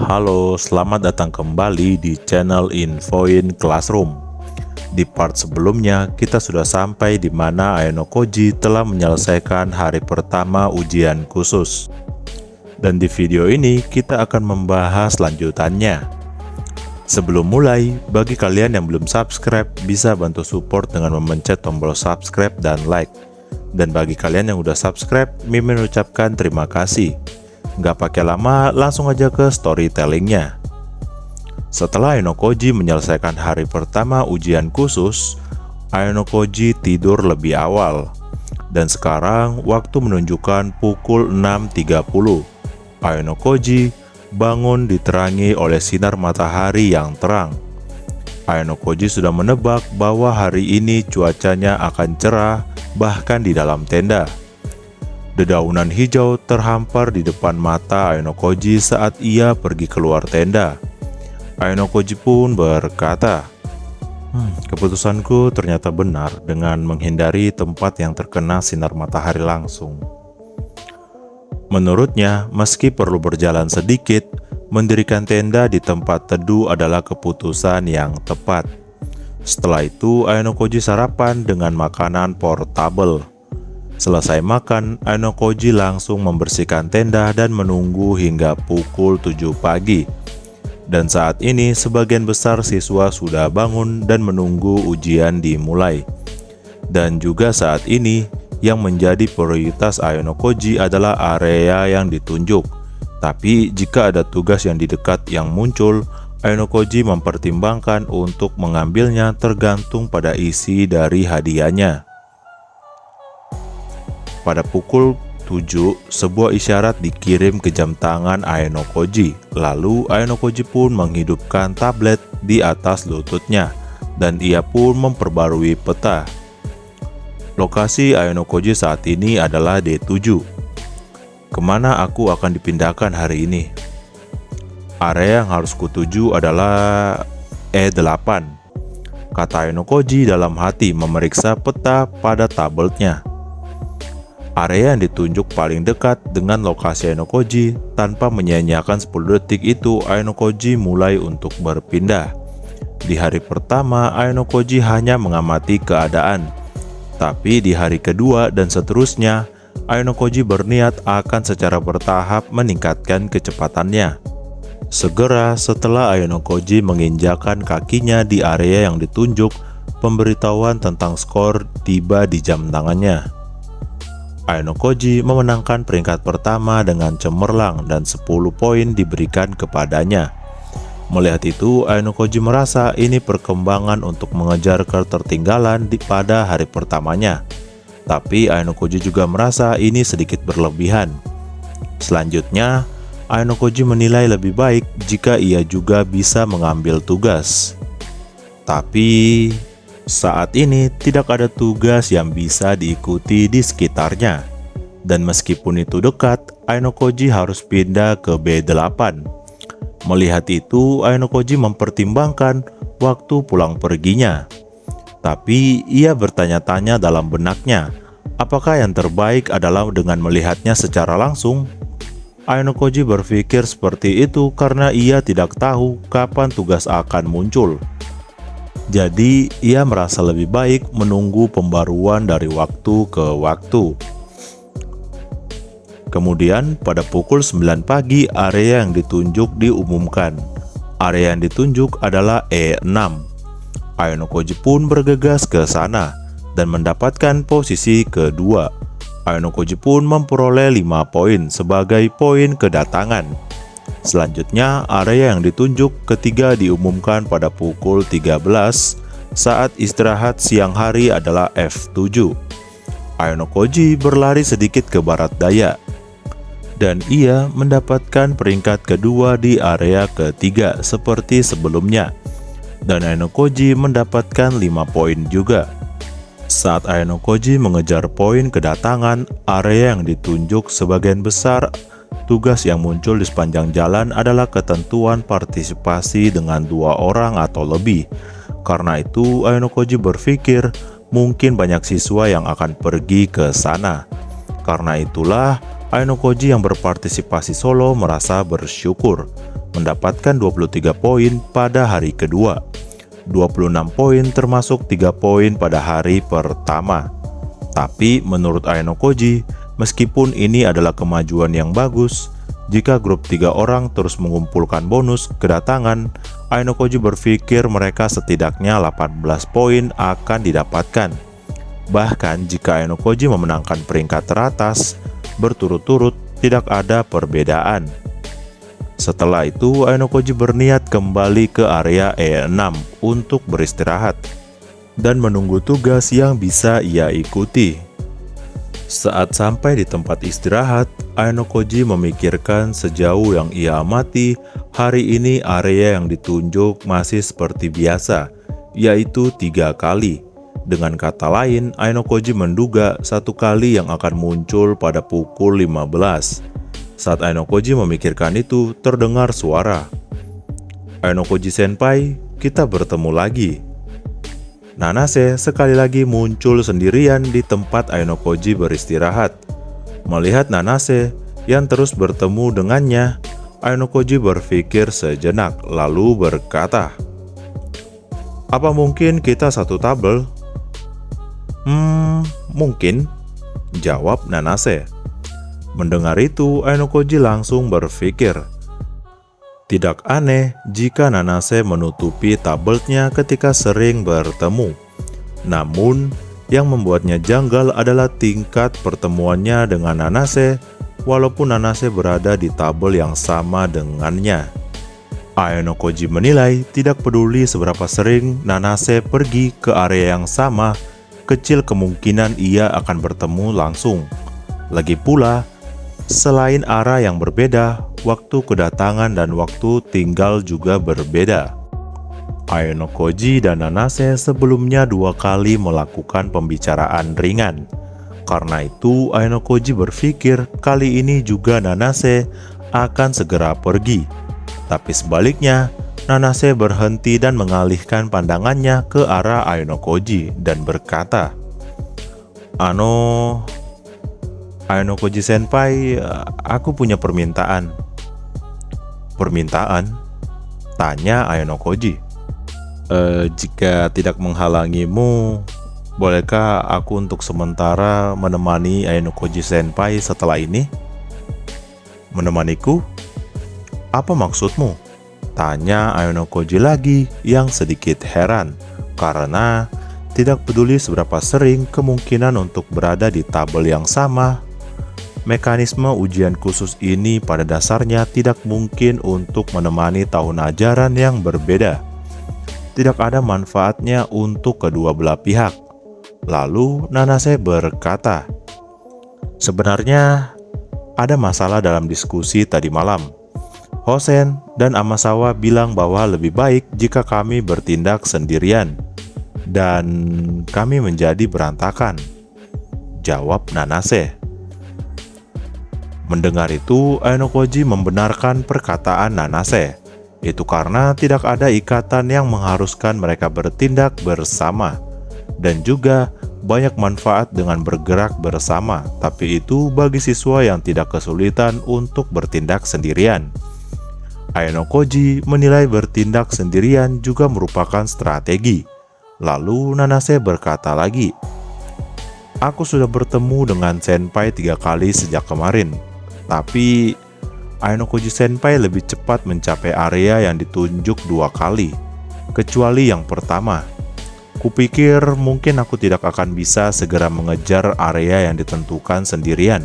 Halo, selamat datang kembali di channel Infoin Classroom. Di part sebelumnya, kita sudah sampai di mana Ayano Koji telah menyelesaikan hari pertama ujian khusus. Dan di video ini, kita akan membahas lanjutannya. Sebelum mulai, bagi kalian yang belum subscribe, bisa bantu support dengan memencet tombol subscribe dan like. Dan bagi kalian yang udah subscribe, Mimin ucapkan terima kasih. Nggak pakai lama, langsung aja ke storytellingnya. Setelah Ayano Koji menyelesaikan hari pertama ujian khusus, Ayano Koji tidur lebih awal. Dan sekarang waktu menunjukkan pukul 6.30. Ayano Koji bangun diterangi oleh sinar matahari yang terang. Ayano Koji sudah menebak bahwa hari ini cuacanya akan cerah bahkan di dalam tenda. Dedaunan hijau terhampar di depan mata Ayano Koji saat ia pergi keluar tenda. Ayano Koji pun berkata, keputusanku ternyata benar dengan menghindari tempat yang terkena sinar matahari langsung. Menurutnya, meski perlu berjalan sedikit, mendirikan tenda di tempat teduh adalah keputusan yang tepat. Setelah itu, Ayano Koji sarapan dengan makanan portable. Selesai makan, Ayano Koji langsung membersihkan tenda dan menunggu hingga pukul 7 pagi. Dan saat ini sebagian besar siswa sudah bangun dan menunggu ujian dimulai. Dan juga saat ini yang menjadi prioritas Ayano Koji adalah area yang ditunjuk. Tapi jika ada tugas yang di dekat yang muncul, Ayano Koji mempertimbangkan untuk mengambilnya tergantung pada isi dari hadiahnya. Pada pukul 7, sebuah isyarat dikirim ke jam tangan Ayano Koji. Lalu Ayano Koji pun menghidupkan tablet di atas lututnya, dan ia pun memperbarui peta. Lokasi Ayano Koji saat ini adalah D7. Kemana aku akan dipindahkan hari ini? Area yang harus kutuju adalah E8, kata Ayano Koji dalam hati memeriksa peta pada tabletnya. Area yang ditunjuk paling dekat dengan lokasi Ayano Koji. Tanpa menyia-nyiakan 10 detik itu, Ayano Koji mulai untuk berpindah. Di hari pertama, Ayano Koji hanya mengamati keadaan. Tapi di hari kedua dan seterusnya, Ayano Koji berniat akan secara bertahap meningkatkan kecepatannya. Segera setelah Ayano Koji menginjakan kakinya di area yang ditunjuk, pemberitahuan tentang skor tiba di jam tangannya. Ayano Koji memenangkan peringkat pertama dengan cemerlang dan 10 poin diberikan kepadanya. Melihat itu, Ayano Koji merasa ini perkembangan untuk mengejar ketertinggalan pada hari pertamanya. Tapi Ayano Koji juga merasa ini sedikit berlebihan. Selanjutnya, Ayano Koji menilai lebih baik jika ia juga bisa mengambil tugas. Tapi saat ini tidak ada tugas yang bisa diikuti di sekitarnya. Dan meskipun itu dekat, Ayano Koji harus pindah ke B8. Melihat itu, Ayano Koji mempertimbangkan waktu pulang perginya. Tapi ia bertanya-tanya dalam benaknya, apakah yang terbaik adalah dengan melihatnya secara langsung? Ayano Koji berpikir seperti itu karena ia tidak tahu kapan tugas akan muncul. Jadi, ia merasa lebih baik menunggu pembaruan dari waktu ke waktu. Kemudian, pada pukul 9 pagi, area yang ditunjuk diumumkan. Area yang ditunjuk adalah E6. Ayano Koji pun bergegas ke sana dan mendapatkan posisi kedua. Ayano Koji pun memperoleh 5 poin sebagai poin kedatangan. Selanjutnya, area yang ditunjuk ketiga diumumkan pada pukul 13 saat istirahat siang hari adalah F7. Ayano Koji berlari sedikit ke barat daya, dan ia mendapatkan peringkat kedua di area ketiga seperti sebelumnya. Dan Ayano Koji mendapatkan 5 poin juga. Saat Ayano Koji mengejar poin kedatangan, area yang ditunjuk sebagian besar tugas yang muncul di sepanjang jalan adalah ketentuan partisipasi dengan 2 orang atau lebih. Karena itu, Ayano Koji berpikir mungkin banyak siswa yang akan pergi ke sana. Karena itulah, Ayano Koji yang berpartisipasi solo merasa bersyukur. mendapatkan 23 poin pada hari kedua, 26 poin termasuk 3 poin pada hari pertama. Tapi menurut Aenokoji, meskipun ini adalah kemajuan yang bagus, jika grup 3 orang terus mengumpulkan bonus kedatangan, Aenokoji berpikir mereka setidaknya 18 poin akan didapatkan. Bahkan jika Aenokoji memenangkan peringkat teratas, berturut-turut tidak ada perbedaan. Setelah itu, Aenokoji berniat kembali ke area E6 untuk beristirahat dan menunggu tugas yang bisa ia ikuti. Saat sampai di tempat istirahat, Aenokoji memikirkan sejauh yang ia amati, hari ini area yang ditunjuk masih seperti biasa, yaitu 3 kali. Dengan kata lain, Aenokoji menduga 1 kali yang akan muncul pada pukul 15. Saat Aenokoji memikirkan itu, terdengar suara. "Aenokoji Senpai, kita bertemu lagi." Nanase sekali lagi muncul sendirian di tempat Aenokoji beristirahat. Melihat Nanase yang terus bertemu dengannya, Aenokoji berpikir sejenak lalu berkata, "Apa mungkin kita satu tabel?" Mungkin," jawab Nanase. Mendengar itu, Aenokoji langsung berpikir, tidak aneh jika Nanase menutupi tabelnya ketika sering bertemu. Namun, yang membuatnya janggal adalah tingkat pertemuannya dengan Nanase, walaupun Nanase berada di tabel yang sama dengannya. Aenokoji menilai tidak peduli seberapa sering Nanase pergi ke area yang sama, kecil kemungkinan ia akan bertemu langsung. Lagi pula, selain arah yang berbeda, waktu kedatangan dan waktu tinggal juga berbeda. Aenokoji dan Nanase sebelumnya 2 kali melakukan pembicaraan ringan. Karena itu, Aenokoji berpikir kali ini juga Nanase akan segera pergi. Tapi sebaliknya, Nanase berhenti dan mengalihkan pandangannya ke arah Aenokoji dan berkata, Aenokoji Senpai, aku punya permintaan." "Permintaan?" tanya Aenokoji. Jika tidak menghalangimu, bolehkah aku untuk sementara menemani Aenokoji Senpai setelah ini?" "Menemaniku? Apa maksudmu?" tanya Aenokoji lagi yang sedikit heran, karena tidak peduli seberapa sering kemungkinan untuk berada di tabel yang sama. Mekanisme ujian khusus ini pada dasarnya tidak mungkin untuk menemani tahun ajaran yang berbeda. Tidak ada manfaatnya untuk kedua belah pihak. Lalu Nanase berkata, "Sebenarnya ada masalah dalam diskusi tadi malam. Hosen dan Amasawa bilang bahwa lebih baik jika kami bertindak sendirian, dan kami menjadi berantakan," jawab Nanase. Mendengar itu, Aenokoji membenarkan perkataan Nanase. Itu karena tidak ada ikatan yang mengharuskan mereka bertindak bersama, dan juga banyak manfaat dengan bergerak bersama, tapi itu bagi siswa yang tidak kesulitan untuk bertindak sendirian. Aenokoji menilai bertindak sendirian juga merupakan strategi. Lalu Nanase berkata lagi, "Aku sudah bertemu dengan Senpai 3 kali sejak kemarin, tapi Aenokoji Senpai lebih cepat mencapai area yang ditunjuk 2 kali, kecuali yang pertama. Kupikir mungkin aku tidak akan bisa segera mengejar area yang ditentukan sendirian.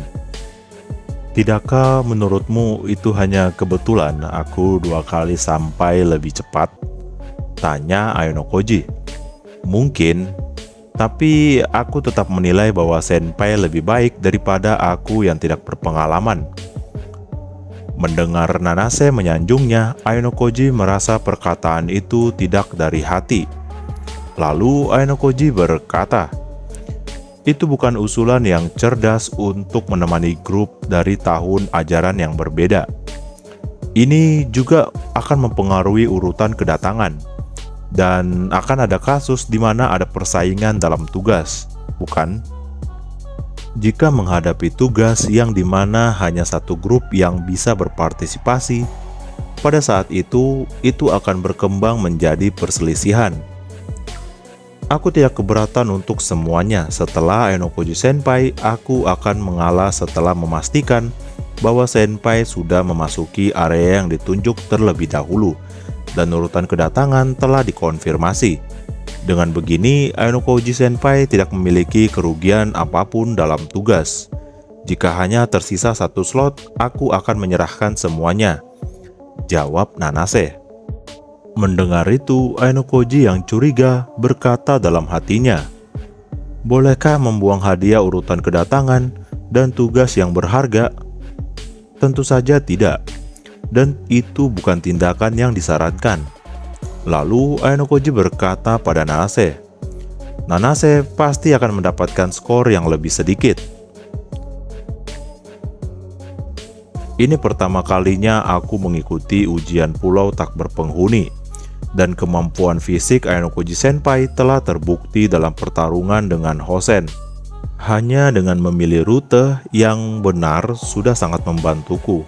Tidakkah menurutmu itu hanya kebetulan aku 2 kali sampai lebih cepat?" tanya Aenokoji. "Mungkin, tapi aku tetap menilai bahwa Senpai lebih baik daripada aku yang tidak berpengalaman." Mendengar Nanase menyanjungnya, Aenokoji merasa perkataan itu tidak dari hati. Lalu Aenokoji berkata, "Itu bukan usulan yang cerdas untuk menemani grup dari tahun ajaran yang berbeda. Ini juga akan mempengaruhi urutan kedatangan, dan akan ada kasus di mana ada persaingan dalam tugas, bukan? Jika menghadapi tugas yang dimana hanya satu grup yang bisa berpartisipasi, pada saat itu akan berkembang menjadi perselisihan. Aku tidak keberatan untuk semuanya. Setelah Ainokoji Senpai, aku akan mengalah setelah memastikan bahwa Senpai sudah memasuki area yang ditunjuk terlebih dahulu dan urutan kedatangan telah dikonfirmasi. Dengan begini, Ainokoji Senpai tidak memiliki kerugian apapun dalam tugas. Jika hanya tersisa satu slot, aku akan menyerahkan semuanya, jawab Nanase. Mendengar itu, Ainokoji yang curiga berkata dalam hatinya, "Bolehkah membuang hadiah urutan kedatangan dan tugas yang berharga?" Tentu saja tidak, dan itu bukan tindakan yang disarankan. Lalu Ainokoji berkata pada Nanase, "Nanase pasti akan mendapatkan skor yang lebih sedikit." Ini pertama kalinya aku mengikuti ujian pulau tak berpenghuni, dan kemampuan fisik Ainokoji Senpai telah terbukti dalam pertarungan dengan Hosen. Hanya dengan memilih rute yang benar sudah sangat membantuku,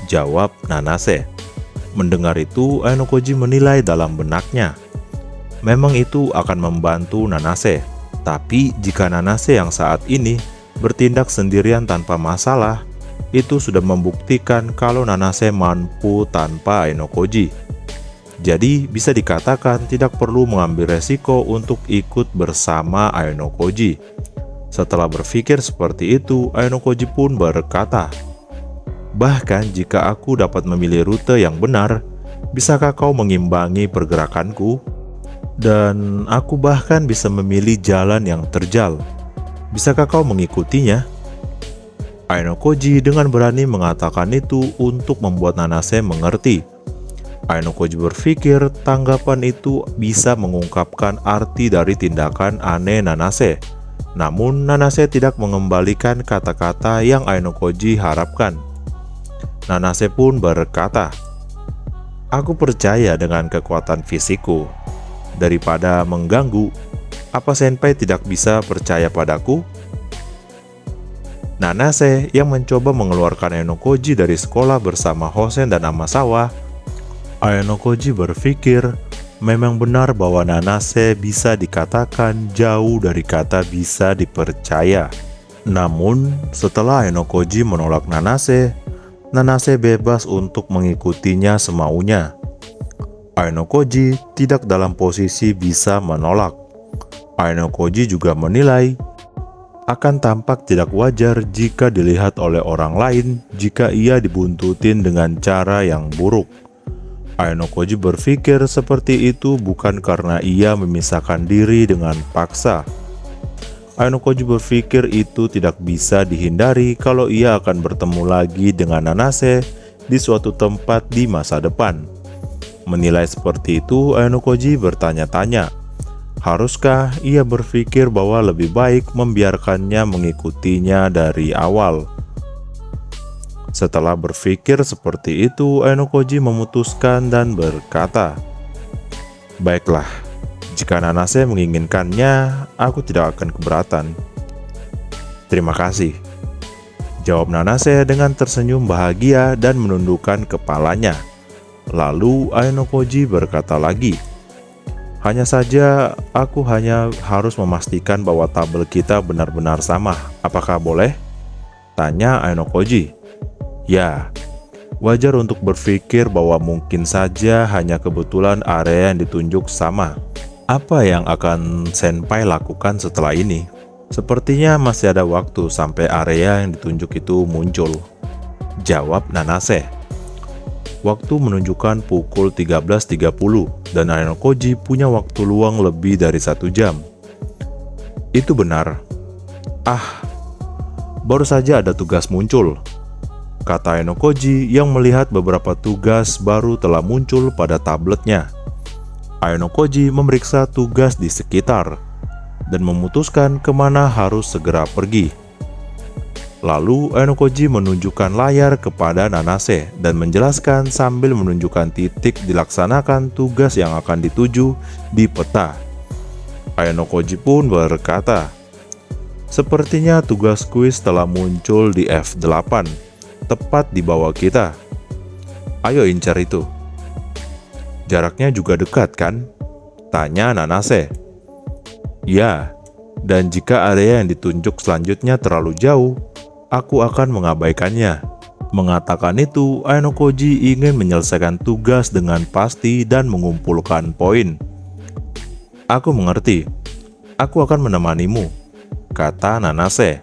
jawab Nanase. Mendengar itu, Ainokoji menilai dalam benaknya. Memang itu akan membantu Nanase, tapi jika Nanase yang saat ini bertindak sendirian tanpa masalah, itu sudah membuktikan kalau Nanase mampu tanpa Ainokoji. Jadi bisa dikatakan tidak perlu mengambil resiko untuk ikut bersama Ainokoji. Setelah berpikir seperti itu, Ainokoji pun berkata, "Bahkan jika aku dapat memilih rute yang benar, bisakah kau mengimbangi pergerakanku? Dan aku bahkan bisa memilih jalan yang terjal. Bisakah kau mengikutinya?" Ainokoji dengan berani mengatakan itu untuk membuat Nanase mengerti. Ainokoji berpikir tanggapan itu bisa mengungkapkan arti dari tindakan aneh Nanase. Namun Nanase tidak mengembalikan kata-kata yang Ainokoji harapkan. Nanase pun berkata, "Aku percaya dengan kekuatan fisikku. Daripada mengganggu, apa Senpai tidak bisa percaya padaku?" Nanase yang mencoba mengeluarkan Ainokoji dari sekolah bersama Hosen dan Amasawa. Ainokoji berpikir memang benar bahwa Nanase bisa dikatakan jauh dari kata bisa dipercaya. Namun setelah Ainokoji menolak Nanase, Nanase bebas untuk mengikutinya semaunya. Ainokoji tidak dalam posisi bisa menolak. Ainokoji juga menilai akan tampak tidak wajar jika dilihat oleh orang lain jika ia dibuntutin dengan cara yang buruk. Ainokoji berpikir seperti itu bukan karena ia memisahkan diri dengan paksa. Ainokoji berpikir itu tidak bisa dihindari kalau ia akan bertemu lagi dengan Nanase di suatu tempat di masa depan. Menilai seperti itu, Ainokoji bertanya-tanya, haruskah ia berpikir bahwa lebih baik membiarkannya mengikutinya dari awal? Setelah berpikir seperti itu, Ainokoji memutuskan dan berkata, "Baiklah, jika Nanase menginginkannya, aku tidak akan keberatan." "Terima kasih," jawab Nanase dengan tersenyum bahagia dan menundukkan kepalanya. Lalu Ainokoji berkata lagi, "Hanya saja, aku hanya harus memastikan bahwa tabel kita benar-benar sama. Apakah boleh?" tanya Ainokoji. "Ya, wajar untuk berpikir bahwa mungkin saja hanya kebetulan area yang ditunjuk sama. Apa yang akan Senpai lakukan setelah ini? Sepertinya masih ada waktu sampai area yang ditunjuk itu muncul," jawab Nanase. Waktu menunjukkan pukul 13.30 dan Ainokoji punya waktu luang lebih dari 1 jam. "Itu benar. Baru saja ada tugas muncul," kata Ainokoji yang melihat beberapa tugas baru telah muncul pada tabletnya. Ainokoji memeriksa tugas di sekitar dan memutuskan kemana harus segera pergi. Lalu Ainokoji menunjukkan layar kepada Nanase dan menjelaskan sambil menunjukkan titik dilaksanakan tugas yang akan dituju di peta. Ainokoji pun berkata, "Sepertinya tugas kuis telah muncul di F8, tepat di bawah kita." Ayo incar itu. Jaraknya juga dekat kan? Tanya Nanase. Ya, dan jika area yang ditunjuk selanjutnya terlalu jauh, aku akan mengabaikannya. Mengatakan itu, Ainokoji ingin menyelesaikan tugas dengan pasti dan mengumpulkan poin. Aku mengerti. Aku akan menemanimu, kata Nanase.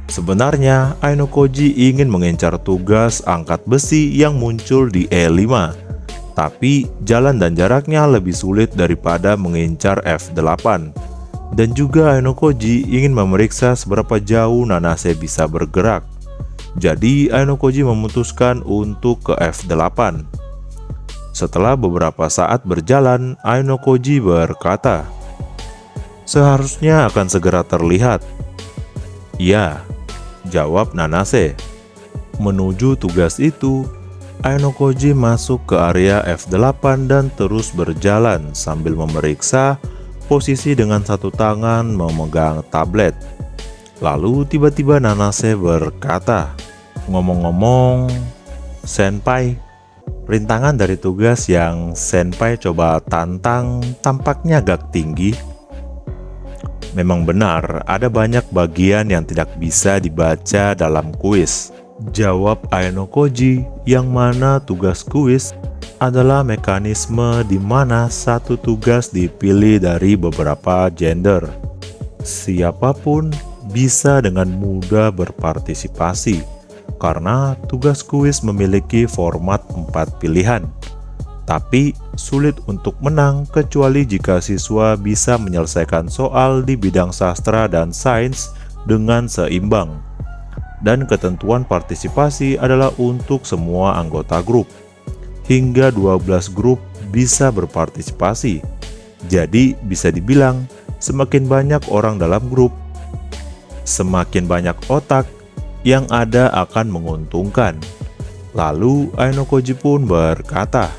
Sebenarnya, Ainokoji ingin mengincar tugas angkat besi yang muncul di E5. Tapi, jalan dan jaraknya lebih sulit daripada mengincar F8. Dan juga Ainokoji ingin memeriksa seberapa jauh Nanase bisa bergerak. Jadi, Ainokoji memutuskan untuk ke F8. Setelah beberapa saat berjalan, Ainokoji berkata, "Seharusnya akan segera terlihat." "Ya," jawab Nanase. Menuju tugas itu, Ainokoji masuk ke area F8 dan terus berjalan sambil memeriksa posisi dengan satu tangan memegang tablet. Lalu tiba-tiba Nanase berkata, "Ngomong-ngomong, Senpai, rintangan dari tugas yang Senpai coba tantang tampaknya agak tinggi." Memang benar, ada banyak bagian yang tidak bisa dibaca dalam kuis, jawab Ainokoji, yang mana tugas kuis adalah mekanisme di mana satu tugas dipilih dari beberapa gender. Siapapun bisa dengan mudah berpartisipasi, karena tugas kuis memiliki format 4 pilihan. Tapi sulit untuk menang kecuali jika siswa bisa menyelesaikan soal di bidang sastra dan sains dengan seimbang. Dan ketentuan partisipasi adalah untuk semua anggota grup. Hingga 12 grup bisa berpartisipasi. Jadi bisa dibilang semakin banyak orang dalam grup, semakin banyak otak yang ada akan menguntungkan. Lalu Ainokoji pun berkata,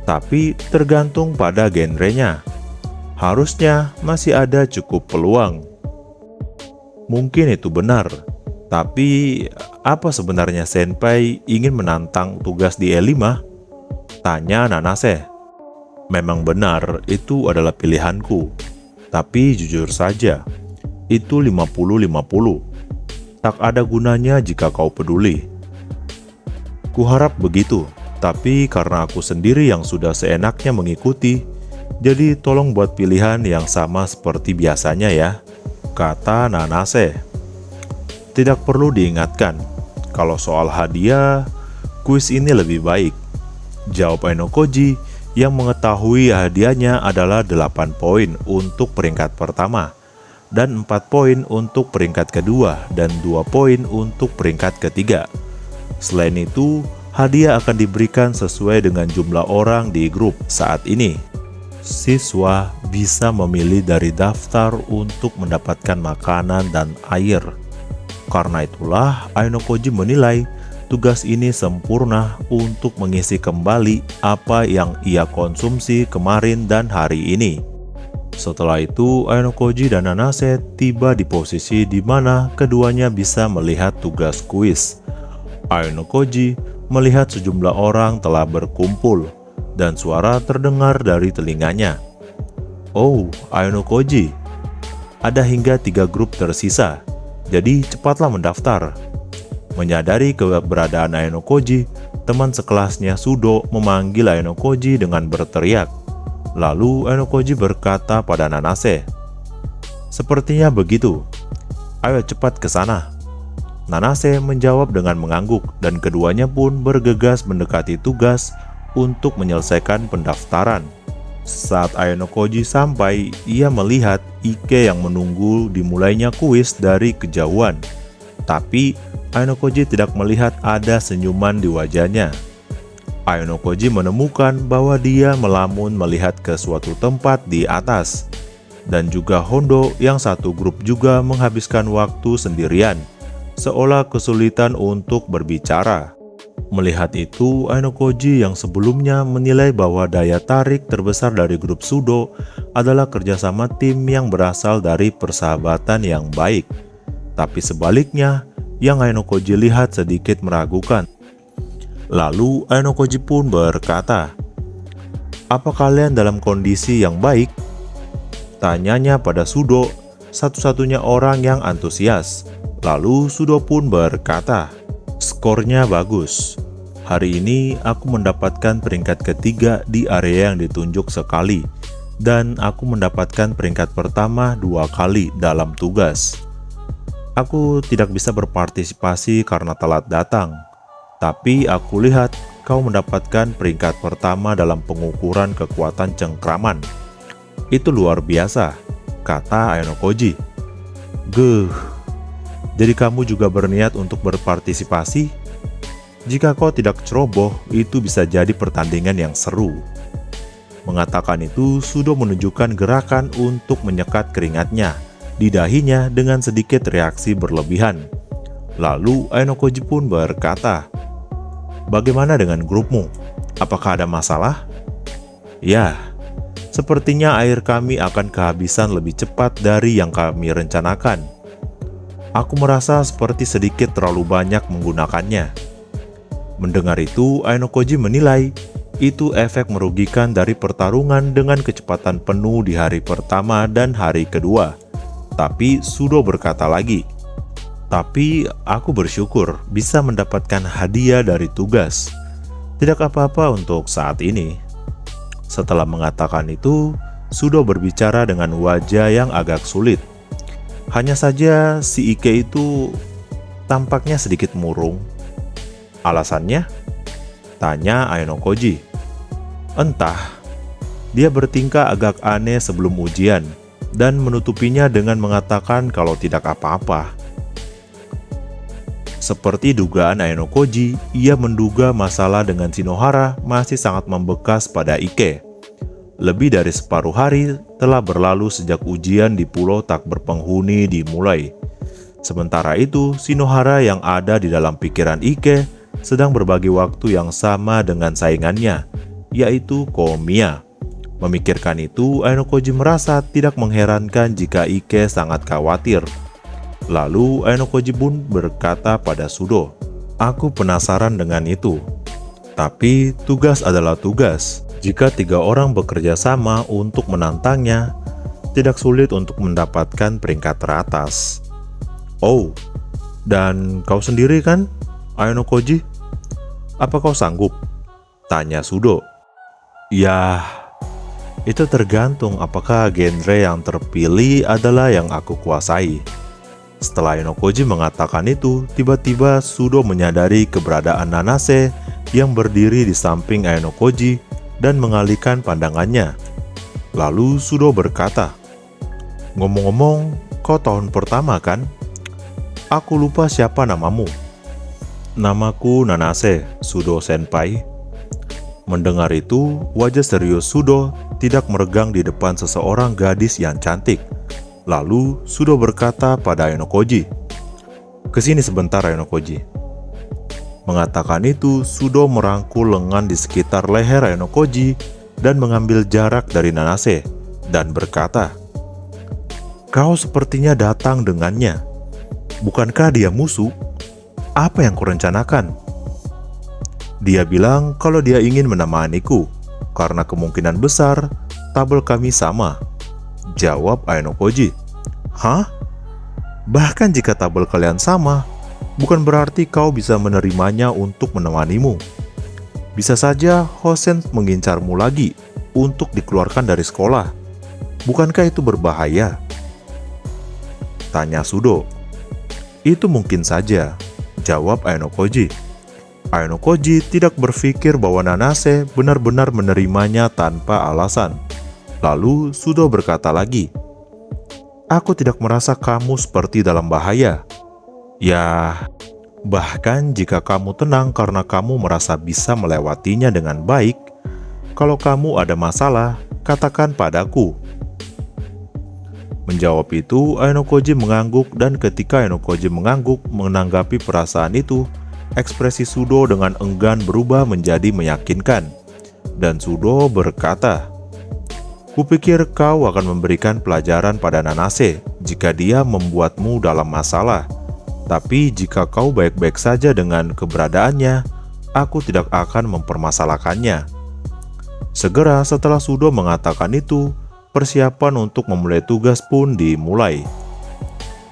"Tapi tergantung pada genrenya. Harusnya masih ada cukup peluang." Mungkin itu benar, tapi apa sebenarnya Senpai ingin menantang tugas di E5? Tanya Nanase. Memang benar, itu adalah pilihanku. Tapi jujur saja, itu 50-50. Tak ada gunanya jika kau peduli. Kuharap begitu, tapi karena aku sendiri yang sudah seenaknya mengikuti, jadi tolong buat pilihan yang sama seperti biasanya ya, kata Nanase. Tidak perlu diingatkan, kalau soal hadiah, kuis ini lebih baik, jawab Ainokoji, yang mengetahui hadiahnya adalah 8 poin untuk peringkat pertama, dan 4 poin untuk peringkat kedua, dan 2 poin untuk peringkat ketiga. Selain itu, hadiah akan diberikan sesuai dengan jumlah orang di grup saat ini. Siswa bisa memilih dari daftar untuk mendapatkan makanan dan air. Karena itulah, Ainokoji menilai tugas ini sempurna untuk mengisi kembali apa yang ia konsumsi kemarin dan hari ini. Setelah itu, Ainokoji dan Nanase tiba di posisi di mana keduanya bisa melihat tugas kuis. Ainokoji melihat sejumlah orang telah berkumpul, dan suara terdengar dari telinganya. "Oh, Ainokoji, ada hingga 3 grup tersisa, jadi cepatlah mendaftar." Menyadari keberadaan Ainokoji, teman sekelasnya Sudo memanggil Ainokoji dengan berteriak. Lalu Ainokoji berkata pada Nanase, "Sepertinya begitu. Ayo cepat ke sana." Nanase menjawab dengan mengangguk, dan keduanya pun bergegas mendekati tugas untuk menyelesaikan pendaftaran. Saat Ainokoji sampai, ia melihat Ike yang menunggu dimulainya kuis dari kejauhan. Tapi Ainokoji tidak melihat ada senyuman di wajahnya. Ainokoji menemukan bahwa dia melamun melihat ke suatu tempat di atas. Dan juga Hondo yang satu grup juga menghabiskan waktu sendirian, seolah kesulitan untuk berbicara. Melihat itu, Ainokoji yang sebelumnya menilai bahwa daya tarik terbesar dari grup Sudo adalah kerjasama tim yang berasal dari persahabatan yang baik. Tapi sebaliknya, yang Ainokoji lihat sedikit meragukan. Lalu Ainokoji pun berkata, "Apa kalian dalam kondisi yang baik?" Tanyanya pada Sudo, satu-satunya orang yang antusias. Lalu Sudo pun berkata, "Skornya bagus. Hari ini aku mendapatkan peringkat ketiga di area yang ditunjuk sekali. Dan aku mendapatkan peringkat pertama 2 kali dalam tugas. Aku tidak bisa berpartisipasi karena telat datang. Tapi aku lihat kau mendapatkan peringkat pertama dalam pengukuran kekuatan cengkraman. Itu luar biasa," kata Ainokoji. "Geuh, jadi kamu juga berniat untuk berpartisipasi? Jika kau tidak ceroboh, itu bisa jadi pertandingan yang seru." Mengatakan itu, Sudo menunjukkan gerakan untuk menyekat keringatnya di dahinya dengan sedikit reaksi berlebihan. Lalu Ainokoji pun berkata, "Bagaimana dengan grupmu? Apakah ada masalah?" "Ya, sepertinya air kami akan kehabisan lebih cepat dari yang kami rencanakan. Aku merasa seperti sedikit terlalu banyak menggunakannya." Mendengar itu, Ainokoji menilai itu efek merugikan dari pertarungan dengan kecepatan penuh di hari pertama dan hari kedua. Tapi Sudo berkata lagi, "Tapi aku bersyukur bisa mendapatkan hadiah dari tugas. Tidak apa-apa untuk saat ini." Setelah mengatakan itu, Sudo berbicara dengan wajah yang agak sulit. Hanya saja si Ike itu tampaknya sedikit murung. "Alasannya?" tanya Ainokoji. "Entah, dia bertingkah agak aneh sebelum ujian dan menutupinya dengan mengatakan kalau tidak apa-apa." Seperti dugaan Ainokoji, ia menduga masalah dengan Shinohara masih sangat membekas pada Ike. Lebih dari separuh hari telah berlalu sejak ujian di pulau tak berpenghuni dimulai. Sementara itu, Shinohara yang ada di dalam pikiran Ike sedang berbagi waktu yang sama dengan saingannya, yaitu Komiya. Memikirkan itu, Ainokoji merasa tidak mengherankan jika Ike sangat khawatir. Lalu Ainokoji pun berkata pada Sudo, "Aku penasaran dengan itu. Tapi tugas adalah tugas. Jika 3 orang bekerja sama untuk menantangnya, tidak sulit untuk mendapatkan peringkat teratas." "Oh, dan kau sendiri kan, Ainokoji? Apa kau sanggup?" tanya Sudo. "Ya, itu tergantung apakah genre yang terpilih adalah yang aku kuasai." Setelah Ainokoji mengatakan itu, tiba-tiba Sudo menyadari keberadaan Nanase yang berdiri di samping Ainokoji dan mengalihkan pandangannya. Lalu Sudo berkata, "Ngomong-ngomong, kau tahun pertama kan? Aku lupa siapa namamu." "Namaku Nanase, Sudo Senpai." Mendengar itu, wajah serius Sudo tidak meregang di depan seseorang gadis yang cantik. Lalu Sudo berkata pada Ainokoji, "Kesini sebentar, Ainokoji." Mengatakan itu, Sudo merangkul lengan di sekitar leher Ainokoji dan mengambil jarak dari Nanase dan berkata, "Kau sepertinya datang dengannya. Bukankah dia musuh? Apa yang kurencanakan?" "Dia bilang kalau dia ingin menemaniku, karena kemungkinan besar tabel kami sama," jawab Ainokoji. "Hah? Bahkan jika tabel kalian sama, bukan berarti kau bisa menerimanya untuk menemanimu. Bisa saja Hosen mengincarmu lagi untuk dikeluarkan dari sekolah. Bukankah itu berbahaya?" tanya Sudo. "Itu mungkin saja," jawab Ainokoji. Ainokoji tidak berpikir bahwa Nanase benar-benar menerimanya tanpa alasan. Lalu Sudo berkata lagi, "Aku tidak merasa kamu seperti dalam bahaya. Ya, bahkan jika kamu tenang karena kamu merasa bisa melewatinya dengan baik, kalau kamu ada masalah, katakan padaku." Menjawab itu, Ainokoji mengangguk, dan ketika Ainokoji mengangguk menanggapi perasaan itu, ekspresi Sudo dengan enggan berubah menjadi meyakinkan. Dan Sudo berkata, "Kupikir kau akan memberikan pelajaran pada Nanase jika dia membuatmu dalam masalah. Tapi jika kau baik-baik saja dengan keberadaannya, aku tidak akan mempermasalahkannya. Segera setelah Sudo mengatakan itu, persiapan untuk memulai tugas pun dimulai.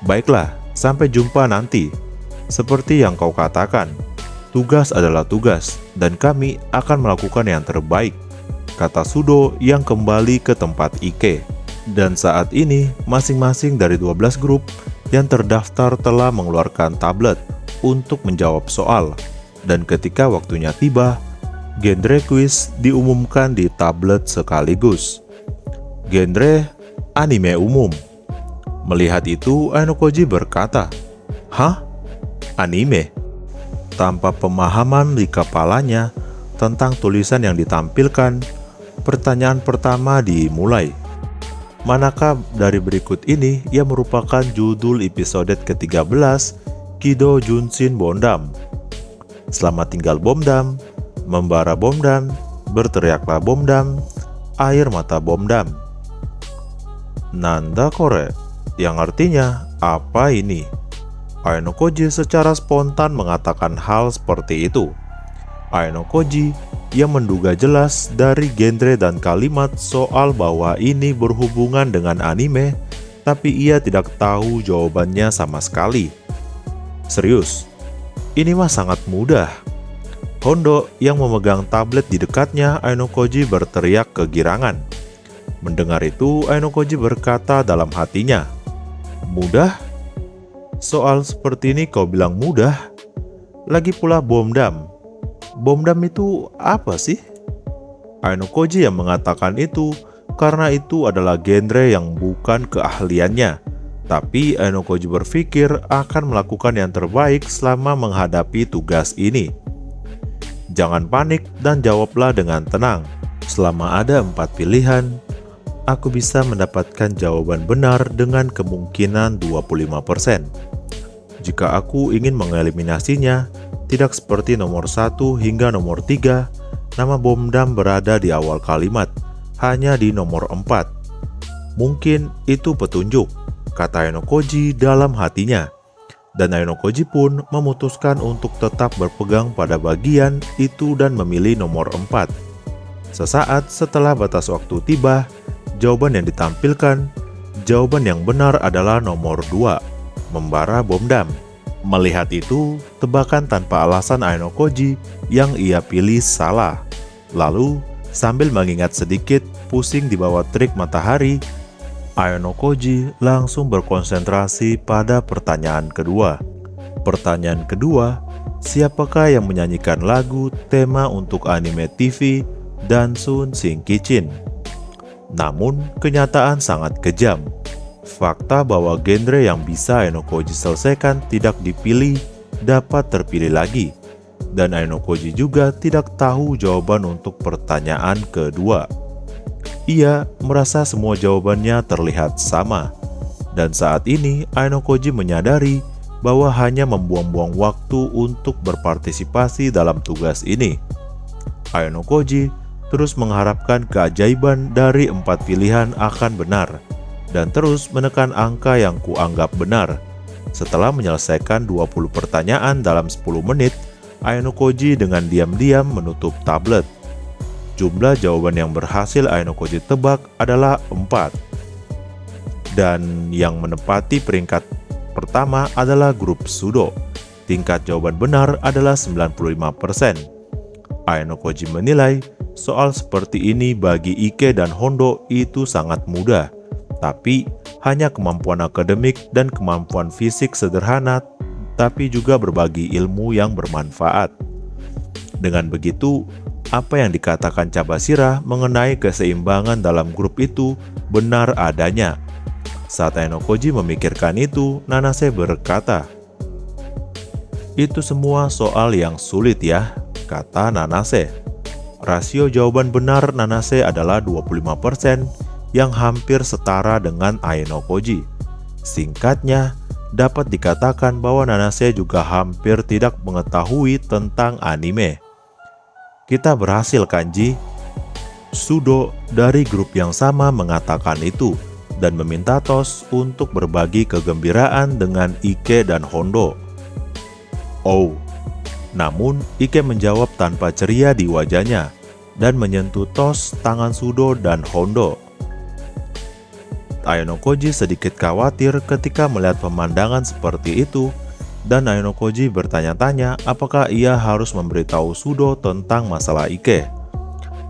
Baiklah, sampai jumpa nanti. Seperti yang kau katakan, tugas adalah tugas, dan kami akan melakukan yang terbaik, kata Sudo yang kembali ke tempat Ike. Dan saat ini, masing-masing dari 12 grup yang terdaftar telah mengeluarkan tablet untuk menjawab soal. Dan ketika waktunya tiba, genre kuis diumumkan di tablet sekaligus. Genre anime umum. Melihat itu, Ainokoji berkata, "Hah? Anime?" Tanpa pemahaman di kepalanya tentang tulisan yang ditampilkan, pertanyaan pertama dimulai. Manakah dari berikut ini yang merupakan judul episode ke-13 Kido Junshin Bondam? Selamat tinggal Bomdam, membara Bomdam, berteriaklah Bomdam, air mata Bomdam. Nanda kore, yang artinya apa ini? Ainokoji secara spontan mengatakan hal seperti itu. Ainokoji yang menduga jelas dari genre dan kalimat soal bahwa ini berhubungan dengan anime, tapi ia tidak tahu jawabannya sama sekali. Serius, ini mah sangat mudah. Hondo yang memegang tablet di dekatnya, Ainokoji berteriak kegirangan. Mendengar itu, Ainokoji berkata dalam hatinya, "Mudah? Soal seperti ini kau bilang mudah? Lagi pula Bomdam. Bomdam itu apa sih?" Ainokoji yang mengatakan itu karena itu adalah genre yang bukan keahliannya. Tapi Ainokoji berpikir akan melakukan yang terbaik selama menghadapi tugas ini. Jangan panik dan jawablah dengan tenang. Selama ada 4 pilihan, aku bisa mendapatkan jawaban benar dengan kemungkinan 25%. Jika aku ingin mengeliminasinya, tidak seperti nomor 1 hingga nomor 3, nama Bomdam berada di awal kalimat, hanya di nomor 4. Mungkin itu petunjuk, kata Ainokoji dalam hatinya. Dan Ainokoji pun memutuskan untuk tetap berpegang pada bagian itu dan memilih nomor 4. Sesaat setelah batas waktu tiba, jawaban yang ditampilkan, jawaban yang benar adalah nomor 2, membara Bomdam. Melihat itu, tebakan tanpa alasan Ainokoji yang ia pilih salah. Lalu, sambil mengingat sedikit pusing di bawah terik matahari, Ainokoji langsung berkonsentrasi pada pertanyaan kedua. Pertanyaan kedua, siapakah yang menyanyikan lagu tema untuk anime TV Dansun Shinkichin? Namun, kenyataan sangat kejam. Fakta bahwa genre yang bisa Ainokoji selesaikan tidak dipilih dapat terpilih lagi. Dan Ainokoji juga tidak tahu jawaban untuk pertanyaan kedua. Ia merasa semua jawabannya terlihat sama. Dan saat ini Ainokoji menyadari bahwa hanya membuang-buang waktu untuk berpartisipasi dalam tugas ini. Ainokoji terus mengharapkan keajaiban dari 4 pilihan akan benar, dan terus menekan angka yang kuanggap benar. Setelah menyelesaikan 20 pertanyaan dalam 10 menit, Ainokoji dengan diam-diam menutup tablet. Jumlah jawaban yang berhasil Ainokoji tebak adalah 4. Dan yang menempati peringkat pertama adalah grup Sudo. Tingkat jawaban benar adalah 95%. Ainokoji menilai soal seperti ini bagi Ike dan Hondo itu sangat mudah. Tapi hanya kemampuan akademik dan kemampuan fisik sederhana, tapi juga berbagi ilmu yang bermanfaat. Dengan begitu, apa yang dikatakan Cabashira mengenai keseimbangan dalam grup itu benar adanya. Saat Ainokoji memikirkan itu, Nanase berkata, "Itu semua soal yang sulit ya," kata Nanase. Rasio jawaban benar Nanase adalah 25%, yang hampir setara dengan Ainokoji. Singkatnya, dapat dikatakan bahwa Nanase juga hampir tidak mengetahui tentang anime. "Kita berhasil, Kanji." Sudo dari grup yang sama mengatakan itu dan meminta Tos untuk berbagi kegembiraan dengan Ike dan Hondo. "Oh, Namun, Ike menjawab tanpa ceria di wajahnya dan menyentuh tos tangan Sudo dan Hondo. Ayanokoji sedikit khawatir ketika melihat pemandangan seperti itu, dan Ayanokoji bertanya-tanya apakah ia harus memberitahu Sudo tentang masalah Ike.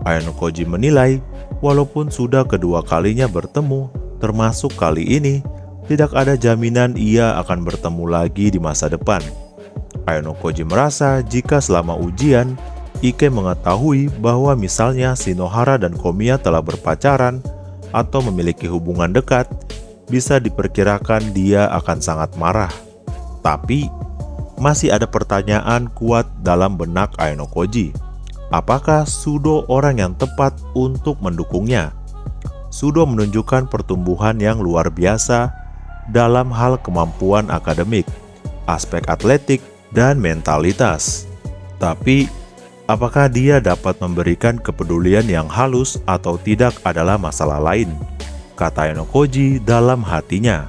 Ayanokoji menilai, walaupun sudah kedua kalinya bertemu, termasuk kali ini, tidak ada jaminan ia akan bertemu lagi di masa depan. Ayanokoji merasa jika selama ujian, Ike mengetahui bahwa misalnya Shinohara dan Komiya telah berpacaran atau memiliki hubungan dekat, bisa diperkirakan dia akan sangat marah. Tapi, masih ada pertanyaan kuat dalam benak Ayanokoji. Apakah Sudo orang yang tepat untuk mendukungnya? Sudo menunjukkan pertumbuhan yang luar biasa dalam hal kemampuan akademik, aspek atletik, dan mentalitas. Tapi, apakah dia dapat memberikan kepedulian yang halus atau tidak adalah masalah lain, kata Ayanokoji dalam hatinya.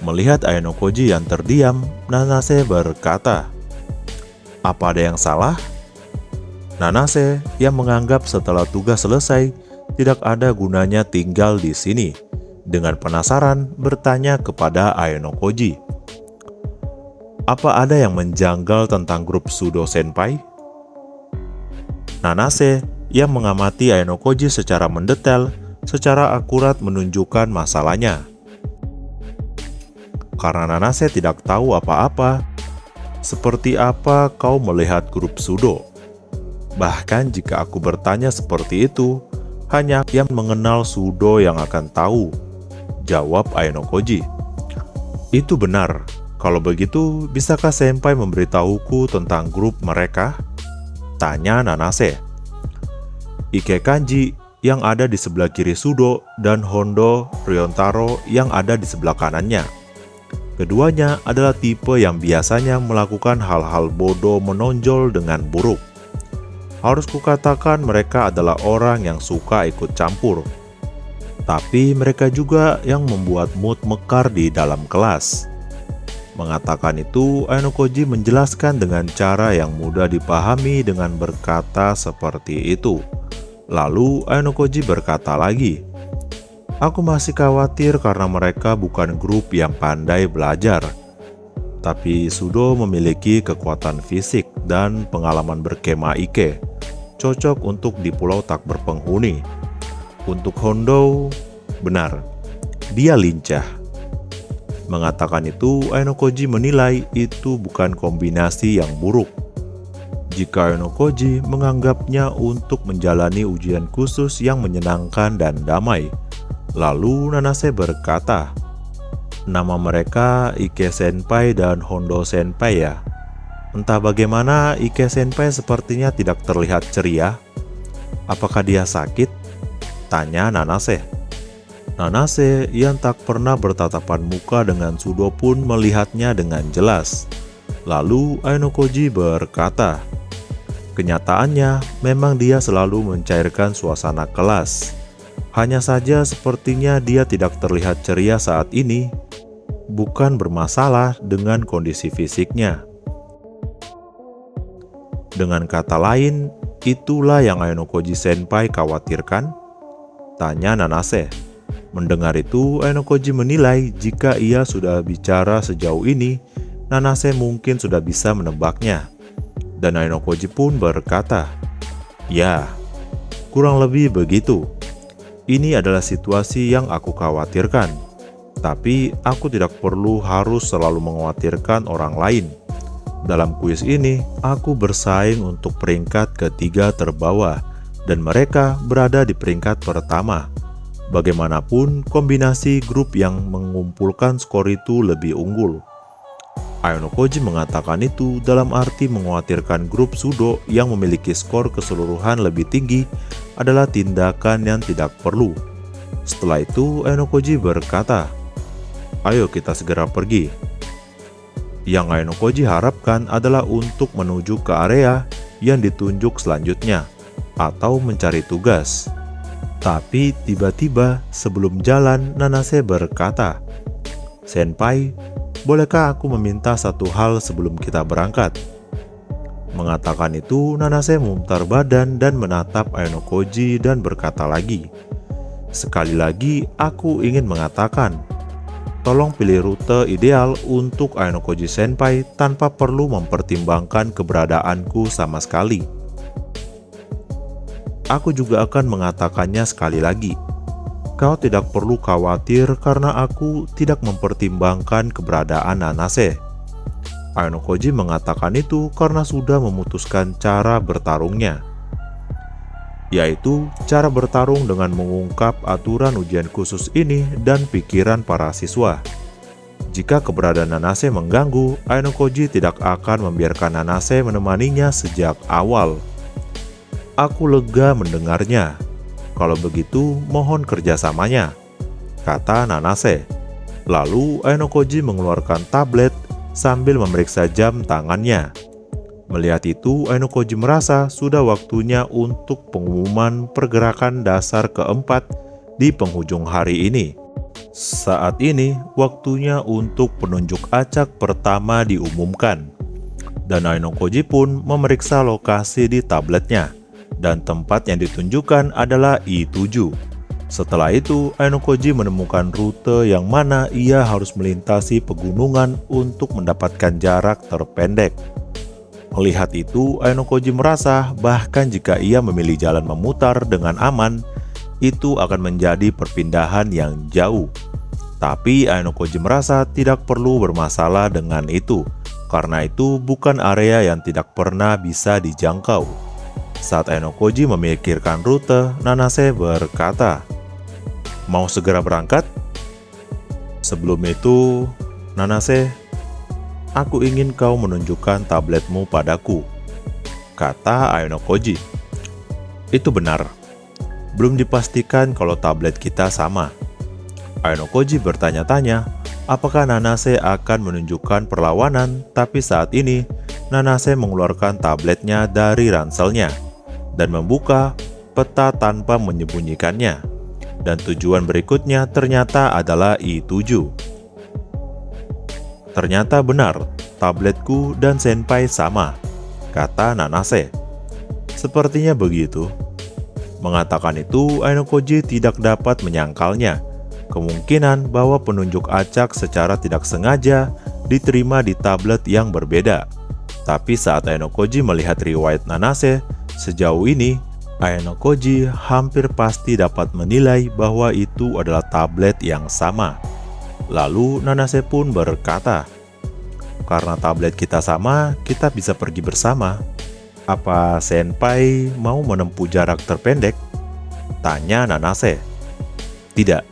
Melihat Ayanokoji yang terdiam, Nanase berkata, "Apa ada yang salah?" Nanase yang menganggap setelah tugas selesai, tidak ada gunanya tinggal di sini, dengan penasaran bertanya kepada Ayanokoji, "Apa ada yang menjanggal tentang grup Sudo Senpai?" Nanase yang mengamati Ayanokoji secara mendetail, secara akurat menunjukkan masalahnya. Karena Nanase tidak tahu apa-apa, seperti apa kau melihat grup Sudo? Bahkan jika aku bertanya seperti itu, hanya yang mengenal Sudo yang akan tahu, jawab Ayanokoji. Itu benar. Kalau begitu, bisakah Senpai memberitahuku tentang grup mereka? Tanya Nanase. Ike Kanji yang ada di sebelah kiri Sudo dan Hondo Ryontaro yang ada di sebelah kanannya. Keduanya adalah tipe yang biasanya melakukan hal-hal bodoh menonjol dengan buruk. Harus kukatakan mereka adalah orang yang suka ikut campur. Tapi mereka juga yang membuat mood mekar di dalam kelas. Mengatakan itu, Ayanokoji menjelaskan dengan cara yang mudah dipahami dengan berkata seperti itu. Lalu Ayanokoji berkata lagi, "Aku masih khawatir karena mereka bukan grup yang pandai belajar. Tapi Sudo memiliki kekuatan fisik dan pengalaman berkemah Ike, cocok untuk di pulau tak berpenghuni. Untuk Hondo, benar, dia lincah." Mengatakan itu, Ayanokoji menilai itu bukan kombinasi yang buruk. Jika Ayanokoji menganggapnya untuk menjalani ujian khusus yang menyenangkan dan damai. Lalu Nanase berkata, "Nama mereka Ike Senpai dan Hondo Senpai ya? Entah bagaimana Ike Senpai sepertinya tidak terlihat ceria. Apakah dia sakit?" tanya Nanase. Nanase yang tak pernah bertatapan muka dengan Sudo pun melihatnya dengan jelas. Lalu Ayanokoji berkata, "Kenyataannya memang dia selalu mencairkan suasana kelas. Hanya saja sepertinya dia tidak terlihat ceria saat ini. Bukan bermasalah dengan kondisi fisiknya." Dengan kata lain, itulah yang Ayanokoji Senpai khawatirkan? Tanya Nanase. Mendengar itu, Ayanokoji menilai jika ia sudah bicara sejauh ini, Nanase mungkin sudah bisa menebaknya. Dan Ayanokoji pun berkata, "Ya, kurang lebih begitu. Ini adalah situasi yang aku khawatirkan. Tapi aku tidak perlu harus selalu mengkhawatirkan orang lain. Dalam kuis ini, aku bersaing untuk peringkat ketiga terbawah, dan mereka berada di peringkat pertama. Bagaimanapun, kombinasi grup yang mengumpulkan skor itu lebih unggul." Ayanokoji mengatakan itu dalam arti mengkhawatirkan grup Sudo yang memiliki skor keseluruhan lebih tinggi adalah tindakan yang tidak perlu. Setelah itu, Ayanokoji berkata, "Ayo kita segera pergi." Yang Ayanokoji harapkan adalah untuk menuju ke area yang ditunjuk selanjutnya, atau mencari tugas. Tapi tiba-tiba sebelum jalan, Nanase berkata, "Senpai, bolehkah aku meminta satu hal sebelum kita berangkat?" Mengatakan itu, Nanase memutar badan dan menatap Ainokoji dan berkata lagi, "Sekali lagi aku ingin mengatakan, tolong pilih rute ideal untuk Ainokoji Senpai tanpa perlu mempertimbangkan keberadaanku sama sekali." Aku juga akan mengatakannya sekali lagi. Kau tidak perlu khawatir karena aku tidak mempertimbangkan keberadaan Nanase. Ainokoji mengatakan itu karena sudah memutuskan cara bertarungnya, yaitu cara bertarung dengan mengungkap aturan ujian khusus ini dan pikiran para siswa. Jika keberadaan Nanase mengganggu, Ainokoji tidak akan membiarkan Nanase menemaninya sejak awal. Aku lega mendengarnya. Kalau begitu, mohon kerjasamanya, kata Nanase. Lalu Ainokoji mengeluarkan tablet sambil memeriksa jam tangannya. Melihat itu, Ainokoji merasa sudah waktunya untuk pengumuman pergerakan dasar keempat di penghujung hari ini. Saat ini, waktunya untuk penunjuk acak pertama diumumkan. Dan Ainokoji pun memeriksa lokasi di tabletnya, dan tempat yang ditunjukkan adalah I7. Setelah itu, Ainokoji menemukan rute yang mana ia harus melintasi pegunungan untuk mendapatkan jarak terpendek. Melihat itu, Ainokoji merasa bahkan jika ia memilih jalan memutar dengan aman, itu akan menjadi perpindahan yang jauh. Tapi Ainokoji merasa tidak perlu bermasalah dengan itu, karena itu bukan area yang tidak pernah bisa dijangkau. Saat Ainokoji memikirkan rute, Nanase berkata, "Mau segera berangkat?" "Sebelum itu, Nanase, aku ingin kau menunjukkan tabletmu padaku," kata Ainokoji. "Itu benar. Belum dipastikan kalau tablet kita sama." Ainokoji bertanya-tanya, apakah Nanase akan menunjukkan perlawanan, tapi saat ini, Nanase mengeluarkan tabletnya dari ranselnya dan membuka peta tanpa menyembunyikannya. Dan tujuan berikutnya ternyata adalah I7. "Ternyata benar, tabletku dan senpai sama," kata Nanase. "Sepertinya begitu." Mengatakan itu, Ainokoji tidak dapat menyangkalnya. Kemungkinan bahwa penunjuk acak secara tidak sengaja diterima di tablet yang berbeda. Tapi saat Ainokoji melihat riwayat Nanase, sejauh ini, Ainokoji hampir pasti dapat menilai bahwa itu adalah tablet yang sama. Lalu Nanase pun berkata, "Karena tablet kita sama, kita bisa pergi bersama. Apa senpai mau menempuh jarak terpendek?" tanya Nanase. "Tidak.